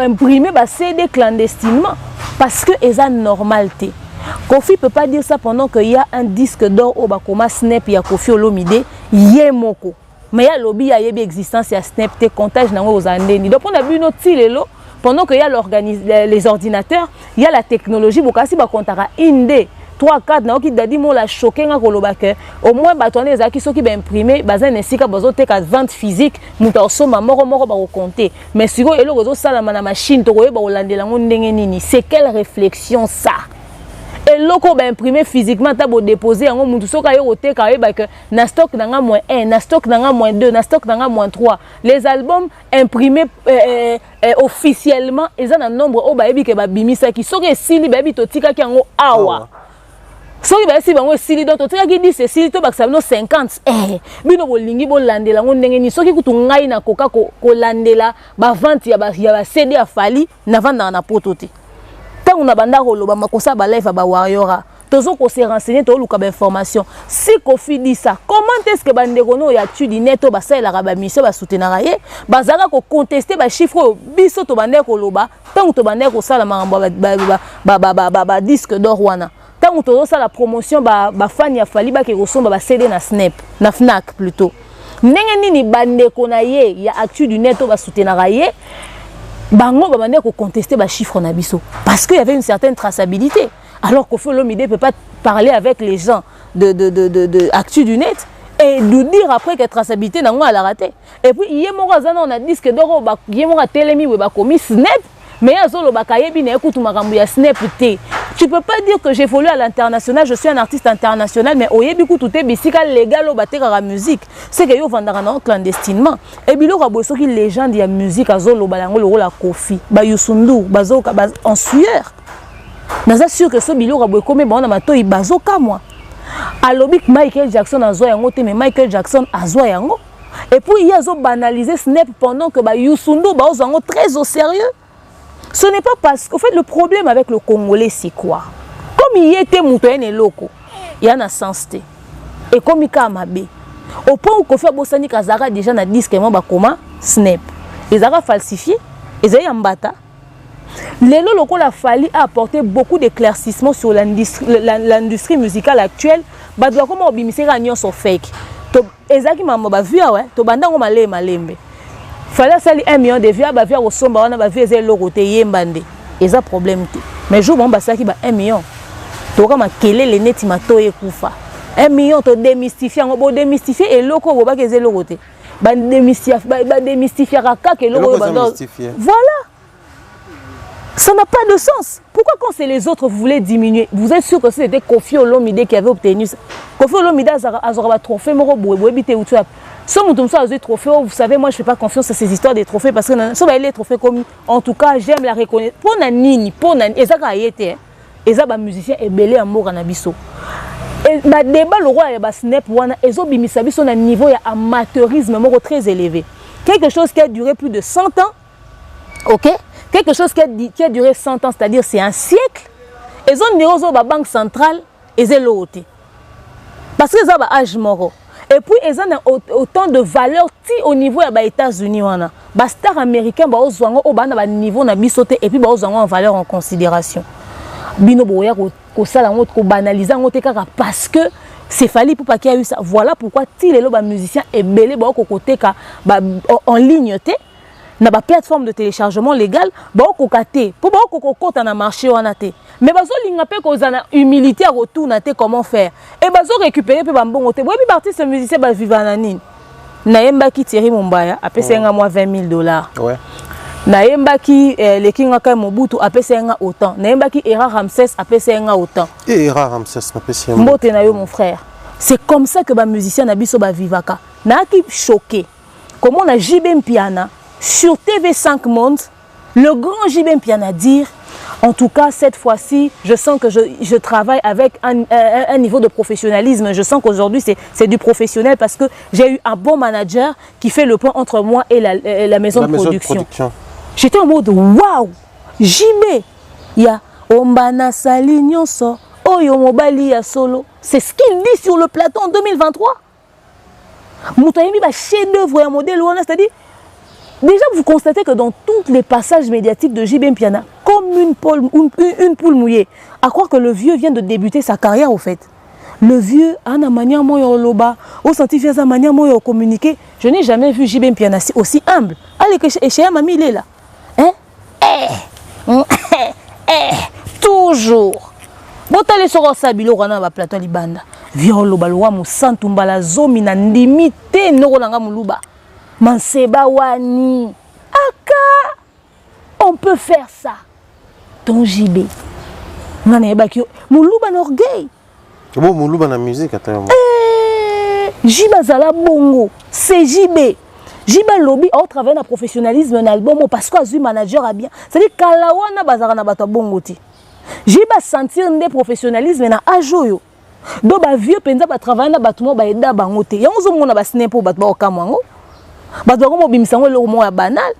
Speaker 3: imprimer ba CD clandestinement parce que eza normalité. Kofi ne peut pas dire ça pendant qu'il y a un disque d'or au Bakoma Snap, il y a Kofi Olomide, Yemoko. Mais il y a lobby, il y a existence, il y a Snap, il y a comptage aux Andéni. Donc on a vu notre style pendant qu'il y a les ordinateurs, il y a la technologie, il y a comptara Indé. 3 4 na qui dadi mo la choqué nga kolobaka au moins batonné ezaki soki ba imprimer baza nesika bazote ka vente physique muta osoma moko ba compter mais siko eloko zo sala na machine to koyeba olandela ngo ndenge nini c'est quelle réflexion ça. Et loko ba imprimer physiquement ta bo déposer yango mutu soka yo oteka yeba que na stock nanga -1 na stock nanga -2 na stock nanga -3 les albums imprimés officiellement ils ont un nombre o ba yebi ke ba bimisa ki soka esili ba yebi to tika ki yango awa soki ba esi bango esili donc to tika ki 10 esili to bakisa bino 50 bino bolingi bolandela ngo ndenge ni soki kutu ngai na koka ko landela ba vente ya ba CD afali na vanda na poto te. Tant on a banda rolo ba makosa ba live ba warriora tozo ko se renseigner to luka ba information si Kofi dit ça comment est-ce que bandeko no ya tu di neto ba sa la ba mission ba soutenir ye bazaka ko contester ba chiffre biso to bandeko loba tant to bandeko sala mambo ba disque d'or wana tant to ça la promotion ba fan ya fali ba ke kosomba ba CD na Snap na Fnac plutôt ndenge nini bandeko na ye ya actu du neto ba soutenir ye bango ba bande ko contester ba chiffre na biso parce qu'il y avait une certaine traçabilité alors qu'au fond l'homme ne peut pas parler avec les gens de actu du net et de dire après que traçabilité nango a la raté et puis yemo razana on a disque d'or ba yemo ra telemi we ba komi Snap mais azolo ba kayebi na ekutu makambu ya Snap te. Tu peux pas dire que j'évolue à l'international, je suis un artiste international, mais au yebiku tout est bisika légal au bateka la musique. C'est que yo vendara non clandestinement. Et bilo raboso qui légende ya musique azolo balango le la Kofi, ba Yusundu, bazoka en sueur. Naza sûr que ce bilo rabo comme bon na mato bazoka moi. Alobik Michael Jackson azoya yango te mais Michael Jackson azoya yango. Et puis il y a zo banaliser Snap pendant que ba Yusundu ba ozango très au sérieux. Ce n'est pas parce qu'en fait le problème avec le Congolais c'est quoi? Comme il était moutoyen et loco, il y a un sens té. Et comme il y a Mabe, au point où Kofi Abosani Kazara déjà na disque comment Snap. Ils ont falsifié, ils ont mbata. Lelo loko la Fali a apporté beaucoup d'éclaircissements sur l'industrie musicale actuelle. Bah doit comment obimisera agnon so fake. To ezaki mambo ba via ouais, to bandango malembe. Fallait sali 1 million de vues, ba via au somba wana ba via zelo côté yembande. Eza problème te. Mais jour bon ba saki ba 1 million. To kama kelele neti matoye kufa. 1 million to démystifier ngo bo démystifier et loko bo ba ke zelo côté. Ba démystifier kaka ke loko ba. Voilà. Ça n'a pas de sens. Pourquoi quand c'est les autres vous voulez diminuer? Vous êtes sûr que c'était Kofi Olomide qui avait obtenu ça? Kofi Olomide a un trophée moro boye bité ou tu as ce mouton ça a trophée, vous savez moi je fais pas confiance à ces histoires des trophées parce que ça va les trophées comme en tout cas j'aime la reconnaître. Pour nanini, pour nan ezaka yete. Eza ba musicien et belé amour na biso. Et ba débat le roi et ba Snap wana ezo bimisa biso na niveau ya amateurisme moro très élevé. Quelque chose qui a duré plus de 100 ans. OK? Quelque chose qui a duré 100 ans, c'est-à-dire c'est un siècle. Ils ont dit aux banque centrale et c'est l'autre. Parce qu'ils ont un âge mort. Et puis ils ont autant de valeur au niveau des États-Unis. Les stars américains ont un niveau et puis ils ont en valeur en considération. Parce que c'est fallu pour pas qu'il y ait eu ça. Voilà pourquoi tous les musiciens et belé en ligne. Na ba plateforme de téléchargement légal ba kokate pour ba kokota na marché wana te mais bazo linga pe ko zana humilité à retour na te comment faire et bazo récupérer pe ba mbongo te boyebi artiste musicien ba vivre na nini na yemba ki Thierry Mumbaya apesenga moi $20,000 ouais na yemba ki le kinga ka Mobutu apesenga autant na yemba ki Era Ramsès apesenga autant
Speaker 1: et Era Ramsès na pesenga
Speaker 3: mbote na yo mon frère c'est comme ça que ba musicien na biso ba vivaka na ki choqué comment on a JB Mpiana sur TV5 Monde, le grand JB Mpiana dire En tout cas, cette fois-ci, je sens que je travaille avec un niveau de professionnalisme. Je sens qu'aujourd'hui, c'est du professionnel parce que j'ai eu un bon manager qui fait le point entre moi et la maison de production. J'étais en mode waouh, JB, il y a Ombana Sali Nyonso, Oyo Mobali ya Solo. C'est ce qu'il dit sur le plateau en 2023. Moutaïmi va chef-d'œuvre un modèle, c'est-à-dire. Déjà, vous constatez que dans tous les passages médiatiques de JB Mpiana, comme une poule mouillée, à croire que le vieux vient de débuter sa carrière au fait. Le vieux, a une manière de loba, au senti faire sa manière de communiquer. Je n'ai jamais vu JB Mpiana aussi humble. Allez, que chez mamie, il est là. Hein? Toujours. Botale sur Sabilo, Rana va plateau libanda. Viens loba loa musantumba la zomi na limité norolanga muluba. Manseba wani. Aka. On peut faire ça. Ton JB. Nana ebaki muluba n'orgueil.
Speaker 1: Bon muluba na musique attends.
Speaker 3: JB zala bongo. C'est JB. JB lobby au travers d'un professionnalisme un album parce que azui manager a bien. C'est-à-dire kalawana bazara na bato bongo ti. JB sentir des professionnalisme na ajoyo. Do ba vieux penza ba travailler na bato mo ba eda bango te. Yango mona ba snepo bato ba okamwango. Bato ko mo bimisango le mo ya banal.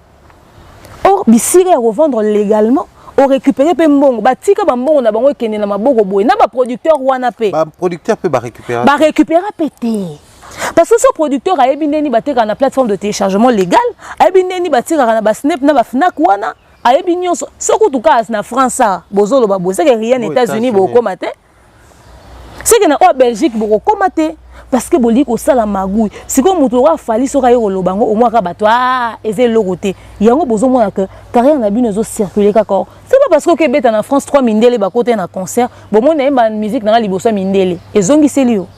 Speaker 3: Or bisire à revendre légalement, au récupérer pe mbongo. Ba tika ba mbongo na bango ekende na maboko boye. Na ba producteur wana pe.
Speaker 1: Ba producteur peut ba récupérer.
Speaker 3: Ba récupérer pété. Parce que ce producteur a ebindeni bateka na plateforme de téléchargement légal, a ebindeni bateka na ba snap na ba fnac wana, a ebinyo soko tuka na France bozolo ba boze que rien aux États-Unis boko matin. C'est que na au Belgique boko matin parce que boli ko sala magouille. C'est comme muto wa fali so kayo lobango au moins ka bato eze logoté. Yango bozo mona que carrière na bino zo circuler kaka. C'est pas parce que Québec en France 3 mindele ba côté na concert, bon mona emba musique na liboso mindele. Ezongi selio.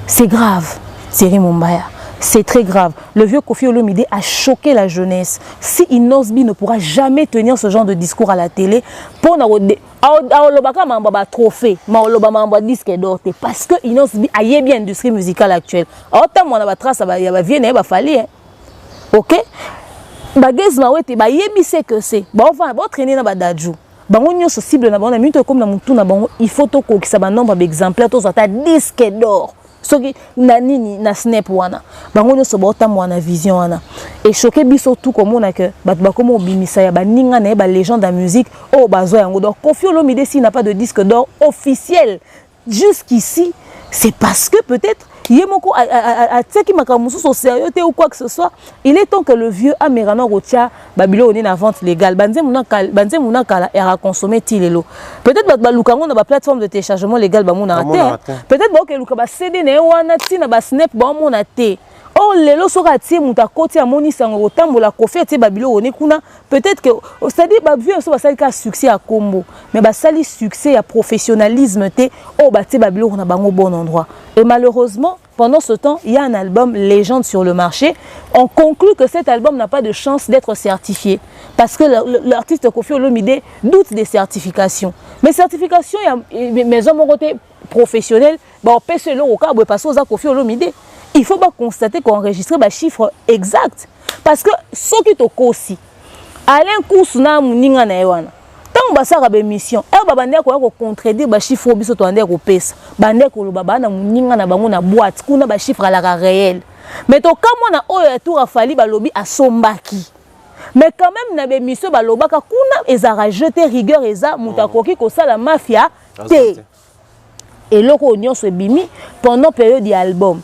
Speaker 3: C'est grave, Thierry Mumbaya. C'est très grave. Le vieux Koffi Olomide a choqué la jeunesse. Si Inosbi ne pourra jamais tenir ce genre de discours à la télé, pour un trophée, un disque d'or, parce que Inosbi a bien l'industrie musicale actuelle. Autant on a trace, il y a bien, il fallait. Ok? Bagaz mawete, ba yebi c'est que c'est. Ba on va traîner dans badadjou. Bango nyonso cible na bango na minute comme na mutu na bango, il faut to ko ki sa ba nombre d'exemplaires to ta disque d'or. Soki na nini na snap wana bango nyonso bota mwana vision wana et choqué biso tout comme on a que bato bakomo bimisa ya baninga na ba légende de la musique oh bazo yango donc Koffi Olomide s'il n'a pas de disque d'or officiel jusqu'ici c'est parce que peut-être yemoko a tseki makamusu so sérieux ou quoi que ce soit. Il est temps que le vieux Amerano Rotia Babilo on na vente légale banze muna kala era consommer tilelo peut-être ba lukango na ba plateforme de téléchargement légal ba mona te peut-être ba ke luka ba CD na wana tina ba snap ba mona te. Oh lelo soka tie muta koti ya moni sango tambola Koffi tie Babilo on kuna peut-être que c'est-à-dire ba vieux so ba sali ka succès à combo mais ba sali succès à professionnalisme te oh ba tie Babilo on a bango bon endroit. Et malheureusement, pendant ce temps, il y a un album légende sur le marché. On conclut que cet album n'a pas de chance d'être certifié. Parce que l'artiste Koffi Olomide doute des certifications. Mais certifications, mes hommes ont été professionnels, on peut se le cas où passer aux Koffi Olomide. Il faut pas constater qu'on enregistre des chiffres exacts. Parce que ce qui est aussi, Alain Kousuna Mouninga Naewana. Tant que ça a une mission, elle va contredire les chiffres biso to ande ko pesa. Bande ko lo baba na muninga na bango na boîte, kuna ba chiffre à la réel. Mais to comme na oyo tour a fali ba lobi a sombaki. Mais quand même na be mission ba lobaka kuna ezara jeter rigueur eza mutakoki ko sala mafia te. Et loko nyonso bimi pendant période d'album.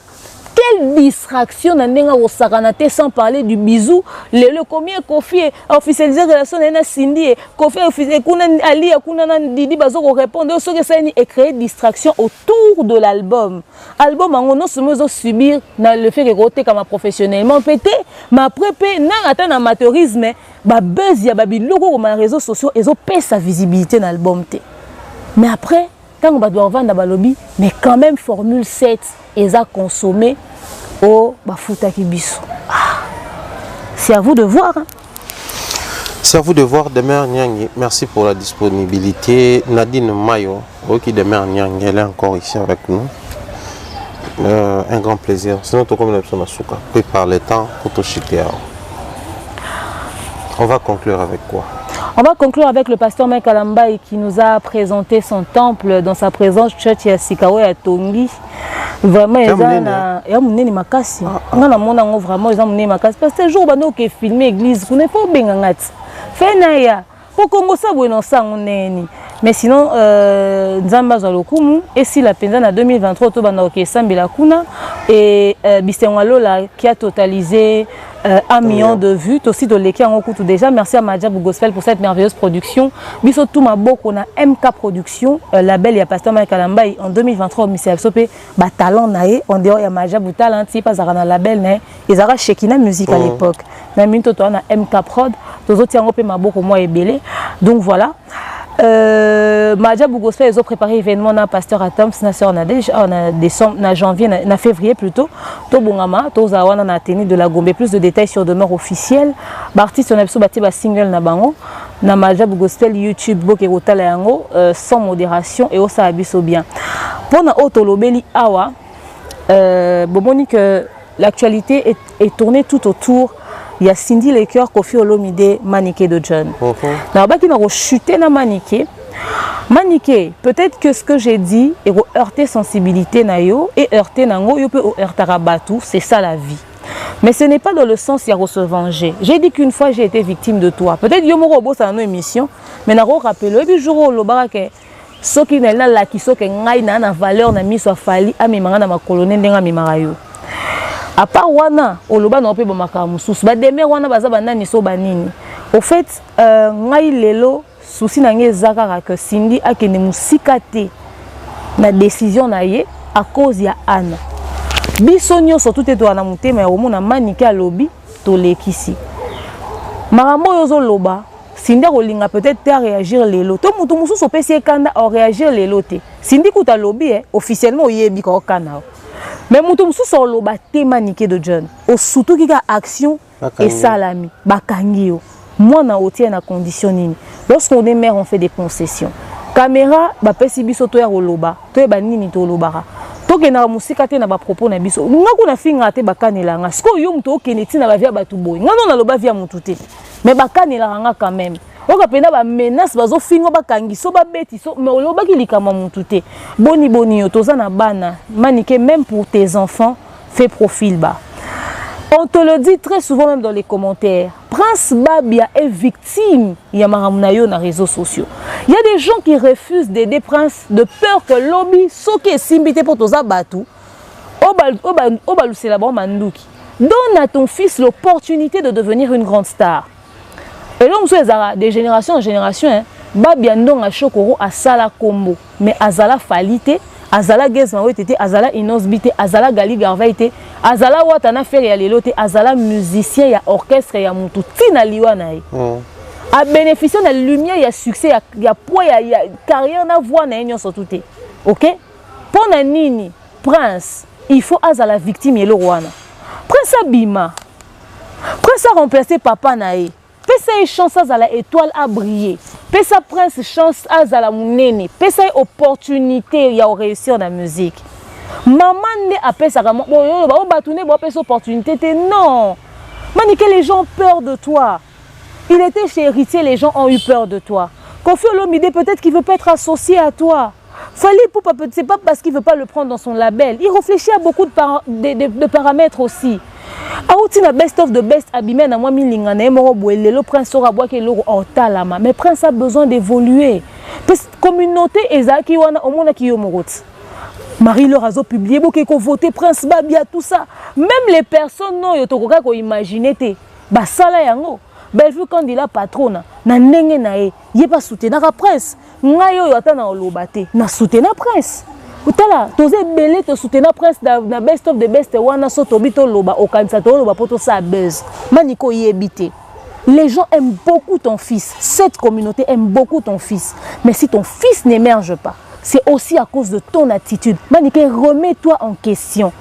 Speaker 3: Quelle distraction n'a au saranate sans parler du bisou. Le combien Koffi officialisé relation na Cindy Koffi officialisé kuna Ali kuna Didi bazo répondre ce que ça et créer distraction autour de l'album. Album en non seulement subir le fait que côté comme professionnellement pété mais après na atteint amateurisme ba buzz ya babi logo comme les réseaux sociaux et pèse sa visibilité dans l'album té. Mais après quand on doit vendre dans lobby mais quand même formule 7 et ça consommer au bafuta kibiso. C'est à vous de voir. Hein?
Speaker 1: C'est à vous de voir. Demer Nyangi, merci pour la disponibilité. Nadine Mayo, qui Demer Nyangi, elle est encore ici avec nous. Un grand plaisir. Sinon, tout comme la personne à Souka, pris par le temps, pour tout chiquer. On va conclure avec quoi?
Speaker 3: On va conclure avec le pasteur Mike Alambai qui nous a présenté son temple dans sa présence church ya Sikawe à Tongi. Vraiment, ils ont une makasi. On a vraiment une makasi. Parce que le jour où on a filmé l'église, on n'est pas bien en fait. Fenaya, pour Congo ça, on mais sinon, Nzamba Zalokumu, et si la peine en 2023, et Bissengwalola qui a totalisé 1 million de vues, aussi de l'équipe en coûte déjà. Merci à Madja Gospel pour cette merveilleuse production. Biso Touma Bok, on a MK Production, label, il y a Pasteur Mike Alambai en 2023, mais c'est absolument talent naé, en dehors il y a Madja Boutalent, si pas un label, ils ont Shekina Musique à l'époque. Mais maintenant, on a MK Prod, tous autres, il y a Maboko, moi et Belé. Donc voilà. Madja Gospel, ils ont préparé l'événement dans Pasteur Atom, on a décembre, janvier, en février plutôt. Tobongama, Tozawana na tenu de la Gombe. Plus de détails sur demeure officielle. L'artiste on a besoin de single na bango. Na Madja Gospel YouTube boke rotala yango sans modération et au sabiso bien. Pour na otolobeli awa, bomoni que l'actualité est tournée tout autour. Il y a Cindy Lecoeur, Kofi Olomide, Maniké de John. Na ba qui na chuté na Maniké. Maniké, peut-être que ce que j'ai dit est heurter sensibilité na yo et heurter nango yo peut heurter rabatou, c'est ça la vie. Mais ce n'est pas dans le sens il y a se venger. J'ai dit qu'une fois j'ai été victime de toi. Peut-être yo mo robo ça une émission, mais na ro rappelé le jour lo baraka soki na la ki soki ngai na valeur na miso fali amemanga na makolone ndenga mimarayo. À part wana oloba na pe bomaka mususu ba demer wana baza banani so banini. Au fait ngai lelo souci nange zakara que Cindy a kene musika te na décision na ye à cause ya Anna. Bisonyo surtout te to na mutema ya omona Maniké alobi to lekisi. Maramo yozo loba Cindy rolinga peut-être te réagir lelo. To mutu mususu pesi kanda a réagir lelo te. Cindy kuta lobi officiellement oyebi ko kana. Mais mutu mususu loba te Maniké de John. O surtout ki ka action et salami bakangio. Moi na otie na condition nini. Lorsqu'on est mère on fait des concessions. Caméra ba pesi biso to ya roloba to ba nini to lobara. To ke na musika te na ba propos na biso. Ngako na finga te bakanela nga. Siko yo mto okeneti na ba via batu boy. Ngano na loba via mutu te. Mais bakanela nga quand même. Oka pena ba menace bazo fingo bakangiso ba beti so mais loba ki likama mutu te. Boni yo toza na bana. Maniké même pour tes enfants fais profil bas. On te le dit très souvent même dans les commentaires. Prince Babia est victime. Il y a Maramunayo dans les réseaux sociaux. Il y a des gens qui refusent d'aider Prince de peur que lobby soke simbité pour toza batou. Obalusela mandouki. Donne à ton fils l'opportunité de devenir une grande star. Et donc de génération en génération, Babia ndong a chokoro a sala combo, mais azala falite. Azala Gezma wetete, azala Inosbite, azala Gali Garvaite, azala Watana faire ya lelote, azala musicien ya orchestre ya mutu tina liwa nae. A bénéficier de la lumière ya succès ya poids ya carrière na voix na enyo sotuté. OK? Pour na nini Prince, il faut azala victime yelo rwana. Prince abima. Prince a remplacé papa nae. Pesa chance à la étoile à briller. Pesa Prince chance à la mounene. Pesa opportunité ya réussir dans la musique. Maman ne a pesa vraiment bon batouné bon pesa opportunité non. Maniké les gens ont peur de toi. Il était chez Héritier, les gens ont eu peur de toi. Kofi Olomide peut-être qu'il veut pas être associé à toi. Fali Poupa c'est pas parce qu'il veut pas le prendre dans son label. Il réfléchit à beaucoup de paramètres aussi. Aouti na best of the best abimé na moi milinga na moro boele le prince sera bois que l'eau en talama mais prince a besoin d'évoluer parce communauté ezaki wana omona ki yo morot Marie le razo publié boke ko voter prince Babia tout ça même les personnes non yo tokoka ko imaginer te ba sala yango Bellevue quand il a patronne na ndenge na ye pas soutenir la prince ngayo yo atana olobate na soutenir prince. Utala, toze belé te soutenir Prince na best of the best wana so tobito loba au kanisa to loba poto sa buzz. Maniko yebité. Les gens aiment beaucoup ton fils. Cette communauté aime beaucoup ton fils. Mais si ton fils n'émerge pas, c'est aussi à cause de ton attitude. Manike, remets-toi en question.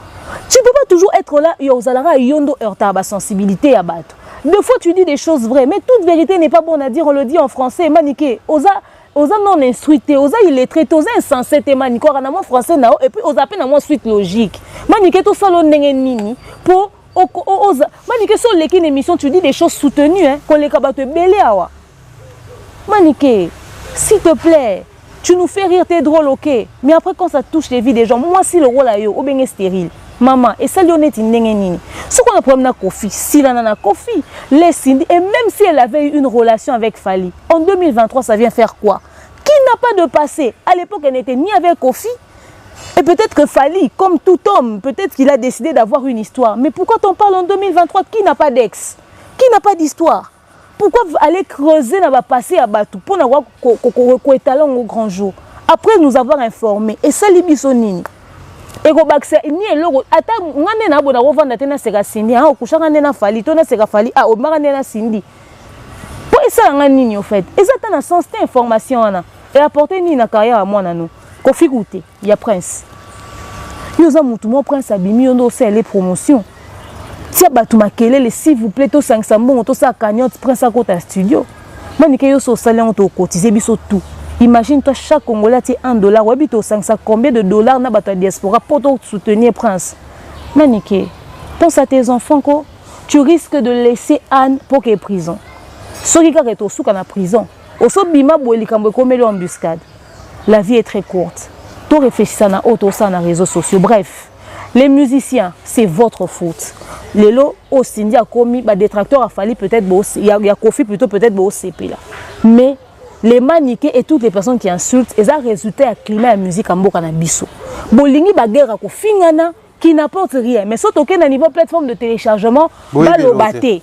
Speaker 3: Tu ne peux pas toujours être là, yozalara yondo heurta ba sensibilité à battre. Deux fois tu dis des choses vraies, mais toute vérité n'est pas bonne à dire, on le dit en français. Manike, oza non instruité, oza illettré, oza insensé, maniko, ranamo français nao, et puis oza peine à moi suite logique. Manike, tout ça l'on n'est nini pour Manique, sur l'équipe émission, tu dis des choses soutenues, hein, qu'on les cabatte belé awa. Manique, s'il te plaît, tu nous fais rire, t'es drôle, ok. Mais après, quand ça touche les vies des gens, moi, si le rôle a eu, ou bien stérile. Maman, et ça, Lionette, ce qu'on a problème avec Kofi, s'il en a Kofi, les Cindy, et même si elle avait eu une relation avec Fally, en 2023, ça vient faire quoi? Qui n'a pas de passé? À l'époque, elle n'était ni avec Kofi. Et peut-être que Fally, comme tout homme, peut-être qu'il a décidé d'avoir une histoire. Mais pourquoi t'en parles en 2023? Qui n'a pas d'ex? Qui n'a pas d'histoire? Pourquoi aller creuser dans le passé à Batou pour n'avoir qu'au talent au grand jour? Après nous avoir informés. Et ça, l'ibisonini. Et go bakse ni eloko ata ngane na bona rovanda tena seka Cindy ha okushanga nena Fally tona seka Fally a omaka nena Cindy. Pour ça ngani ni au fait. Et ça t'a sens information ana. Et apporter ni na carrière à moi nano. Kofi goûter, il y a Prince. Yoza mutu mo Prince abimi ondo c'est les promotions. Tia batu makelele s'il vous plaît to 500 bon to sa cagnotte Prince à côté studio. Manike yo so salaire on to cotiser biso tout. Imagine toi chaque Congolais a $1 ou habite au 500 combien de dollars na bata diaspora pour te soutenir Prince. Manike, pense à tes enfants ko, tu risques de laisser Anne pour qu'elle prison. Soki ka reto souka na prison. Oso bima boeli kambo komeli embuscade. La vie est très courte. Tout réfléchissant à auto ça dans les réseaux sociaux. Bref, les musiciens, c'est votre faute. Les lots au Cindy a commis des détracteurs a fallu peut-être il y a Kofi plutôt peut-être au CP là. Mais les maniqués et toutes les personnes qui insultent, ils ont résulté à climat la musique en boka na biso. Bolingi bagera ko fingana qui n'apporte rien. Mais sauf token à niveau plateforme de téléchargement, ba lo baté.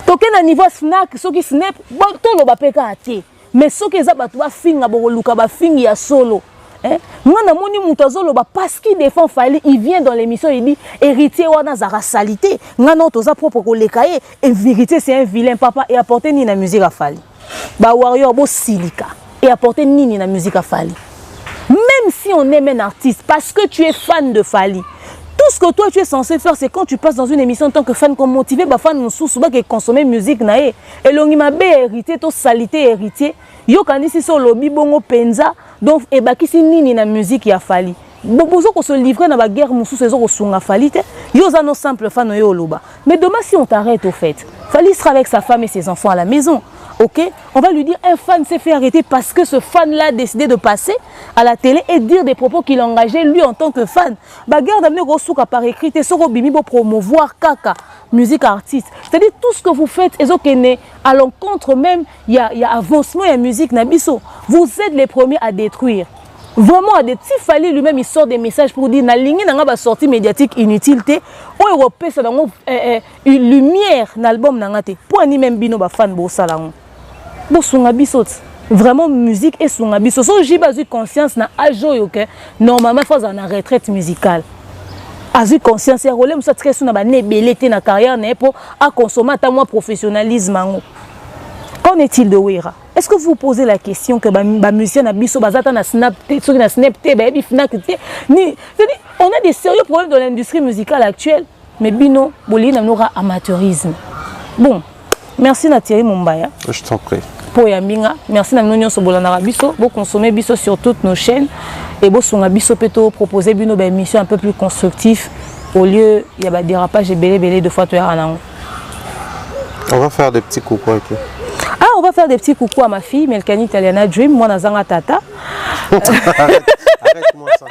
Speaker 3: Token à niveau snack, ceux qui snap, to lo ba peka até. Mais ceux qui ont battu finga boluka ba fingi ya solo. Moi na moni mutazolo ba parce qu'il défend Fally, il vient dans l'émission il dit héritier wana zara salité. Ngana toza propre ko lekaye et vérité c'est un vilain papa et apporter ni na musique à Fally. Ba warrior bo silika et apporter ni na musique à Fally. Même si on aime un artiste parce que tu es fan de Fally. Tout ce que toi tu es censé faire, c'est quand tu passes dans une émission en tant que fan, comme motiver, bah fan nous souvent qui consommer musique naé. Et l'ongima bé hérité, to salité héritier. Yo kandi si so lobby bongo penza, donc et bah qui si nini na musique ya Fally. Bozo ko se livrer na ba guerre musu saison ko sunga Fally te. Yo za no simple fan yo loba. Mais demain si on t'arrête au fait, Fally sera avec sa femme et ses enfants à la maison. Ok, on va lui dire un fan s'est fait arrêter parce que ce fan-là a décidé de passer à la télé et dire des propos qu'il engageait lui en tant que fan. Bagarre d'amener Rossouka par écrit, et Soro Bimi pour promouvoir Kaka, musique artiste. C'est-à-dire tout ce que vous faites, et à l'encontre même, il y a avancement, il y a musique, Nabiso. Vous êtes les premiers à détruire. Vraiment, s'il fallait lui-même, il sort des messages pour dire na ligne n'a pas sortie médiatique inutilité. On européen ça dans une lumière dans l'album n'angate. Pour ani même bino ba fan bo salango. Bo sunga bisot. Vraiment musique et sunga bisot. So j'ai pas eu conscience na ajo yo que normalement faut en retraite musicale. Azu conscience ya rôle musa très suna ba nebelete na carrière na pour à consommer ta moi professionnalisme ango. Qu'en est-il de Wera? Est-ce que vous posez la question que les musiciens ont bazata na snap, ceux qui na snap, ni, on a des sérieux problèmes dans l'industrie musicale actuelle, mais bino, boli na n'aura amateurisme. Bon, merci Thierry Mumbaya.
Speaker 1: Je t'en prie.
Speaker 3: Pour Yaminga, merci na n'onyo sobolana biso, vous consommez biso sur toutes nos chaînes et vous songa biso peto proposer bino ba émission un peu plus constructif au lieu il y a ba dérapage et belé de fois to yaranango.
Speaker 1: On va faire des petits coucou avec eux.
Speaker 3: Ah, on va faire des petits coucou à ma fille, Melkani Italiana Dream, moi Nazanga Tata.
Speaker 1: Arrête-moi ça.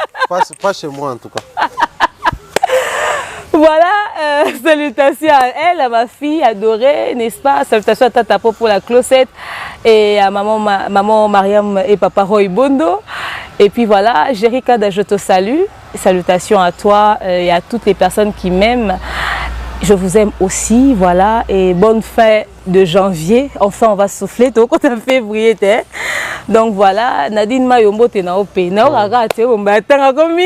Speaker 1: Pas chez moi en tout cas.
Speaker 3: Voilà, salutations à elle, à ma fille adorée, n'est-ce pas? Salutations à Tata pour la closette et à maman Mariam et papa Roy Bondo. Et puis voilà, Jéricada, je te salue. Salutations à toi et à toutes les personnes qui m'aiment. Je vous aime aussi, voilà, et bonne fin de janvier. Enfin, on va souffler, donc on a février. Donc voilà, Nadine Mayombo, t'es na opé. Na oraga, t'es au matin, comme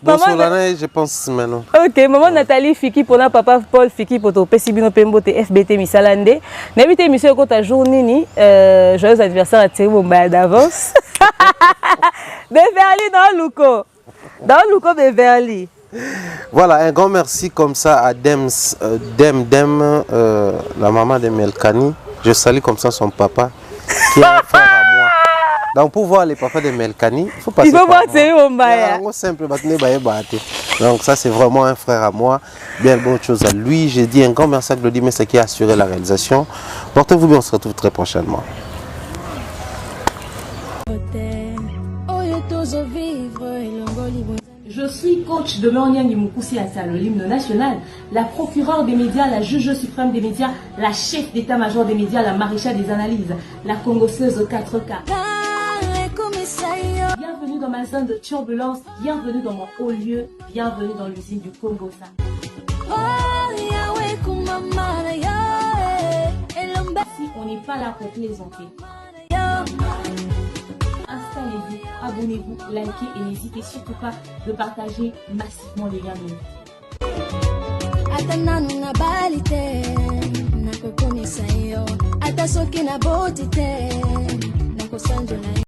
Speaker 1: bon, sur l'année, je pense maintenant.
Speaker 3: Ok, maman Nathalie Fiki, pour na papa Paul Fiki, pour ton Pessibino Pembo, t'es FBT Missalande. N'habite émission quand ta journée, joyeux anniversaire à Thierry Mumba d'avance. Beverly dans Luko. Dans Luko Beverly.
Speaker 1: Voilà, un grand merci comme ça à Dem, la maman de Melkani. Je salue comme ça son papa, qui est un frère à moi. Donc pour voir les papas de Melkani, il faut passer par moi.
Speaker 3: Il faut voir c'est
Speaker 1: simple, Donc ça, c'est vraiment un frère à moi. Bien bonne chose à lui. J'ai dit un grand merci à Claudie Messa qui a assuré la réalisation. Portez-vous bien, on se retrouve très prochainement.
Speaker 2: Je suis coach de Lorniang Mukusi Ata, le hymne national, la procureure des médias, la juge suprême des médias, la chef d'état-major des médias, la maréchale des analyses, la congosseuse aux 4K. Bienvenue dans ma zone de turbulence, bienvenue dans mon haut lieu, bienvenue dans l'usine du Congo. Si on n'est pas là pour plaisanter, installez-vous, abonnez-vous, likez et n'hésitez surtout pas de partager massivement les liens.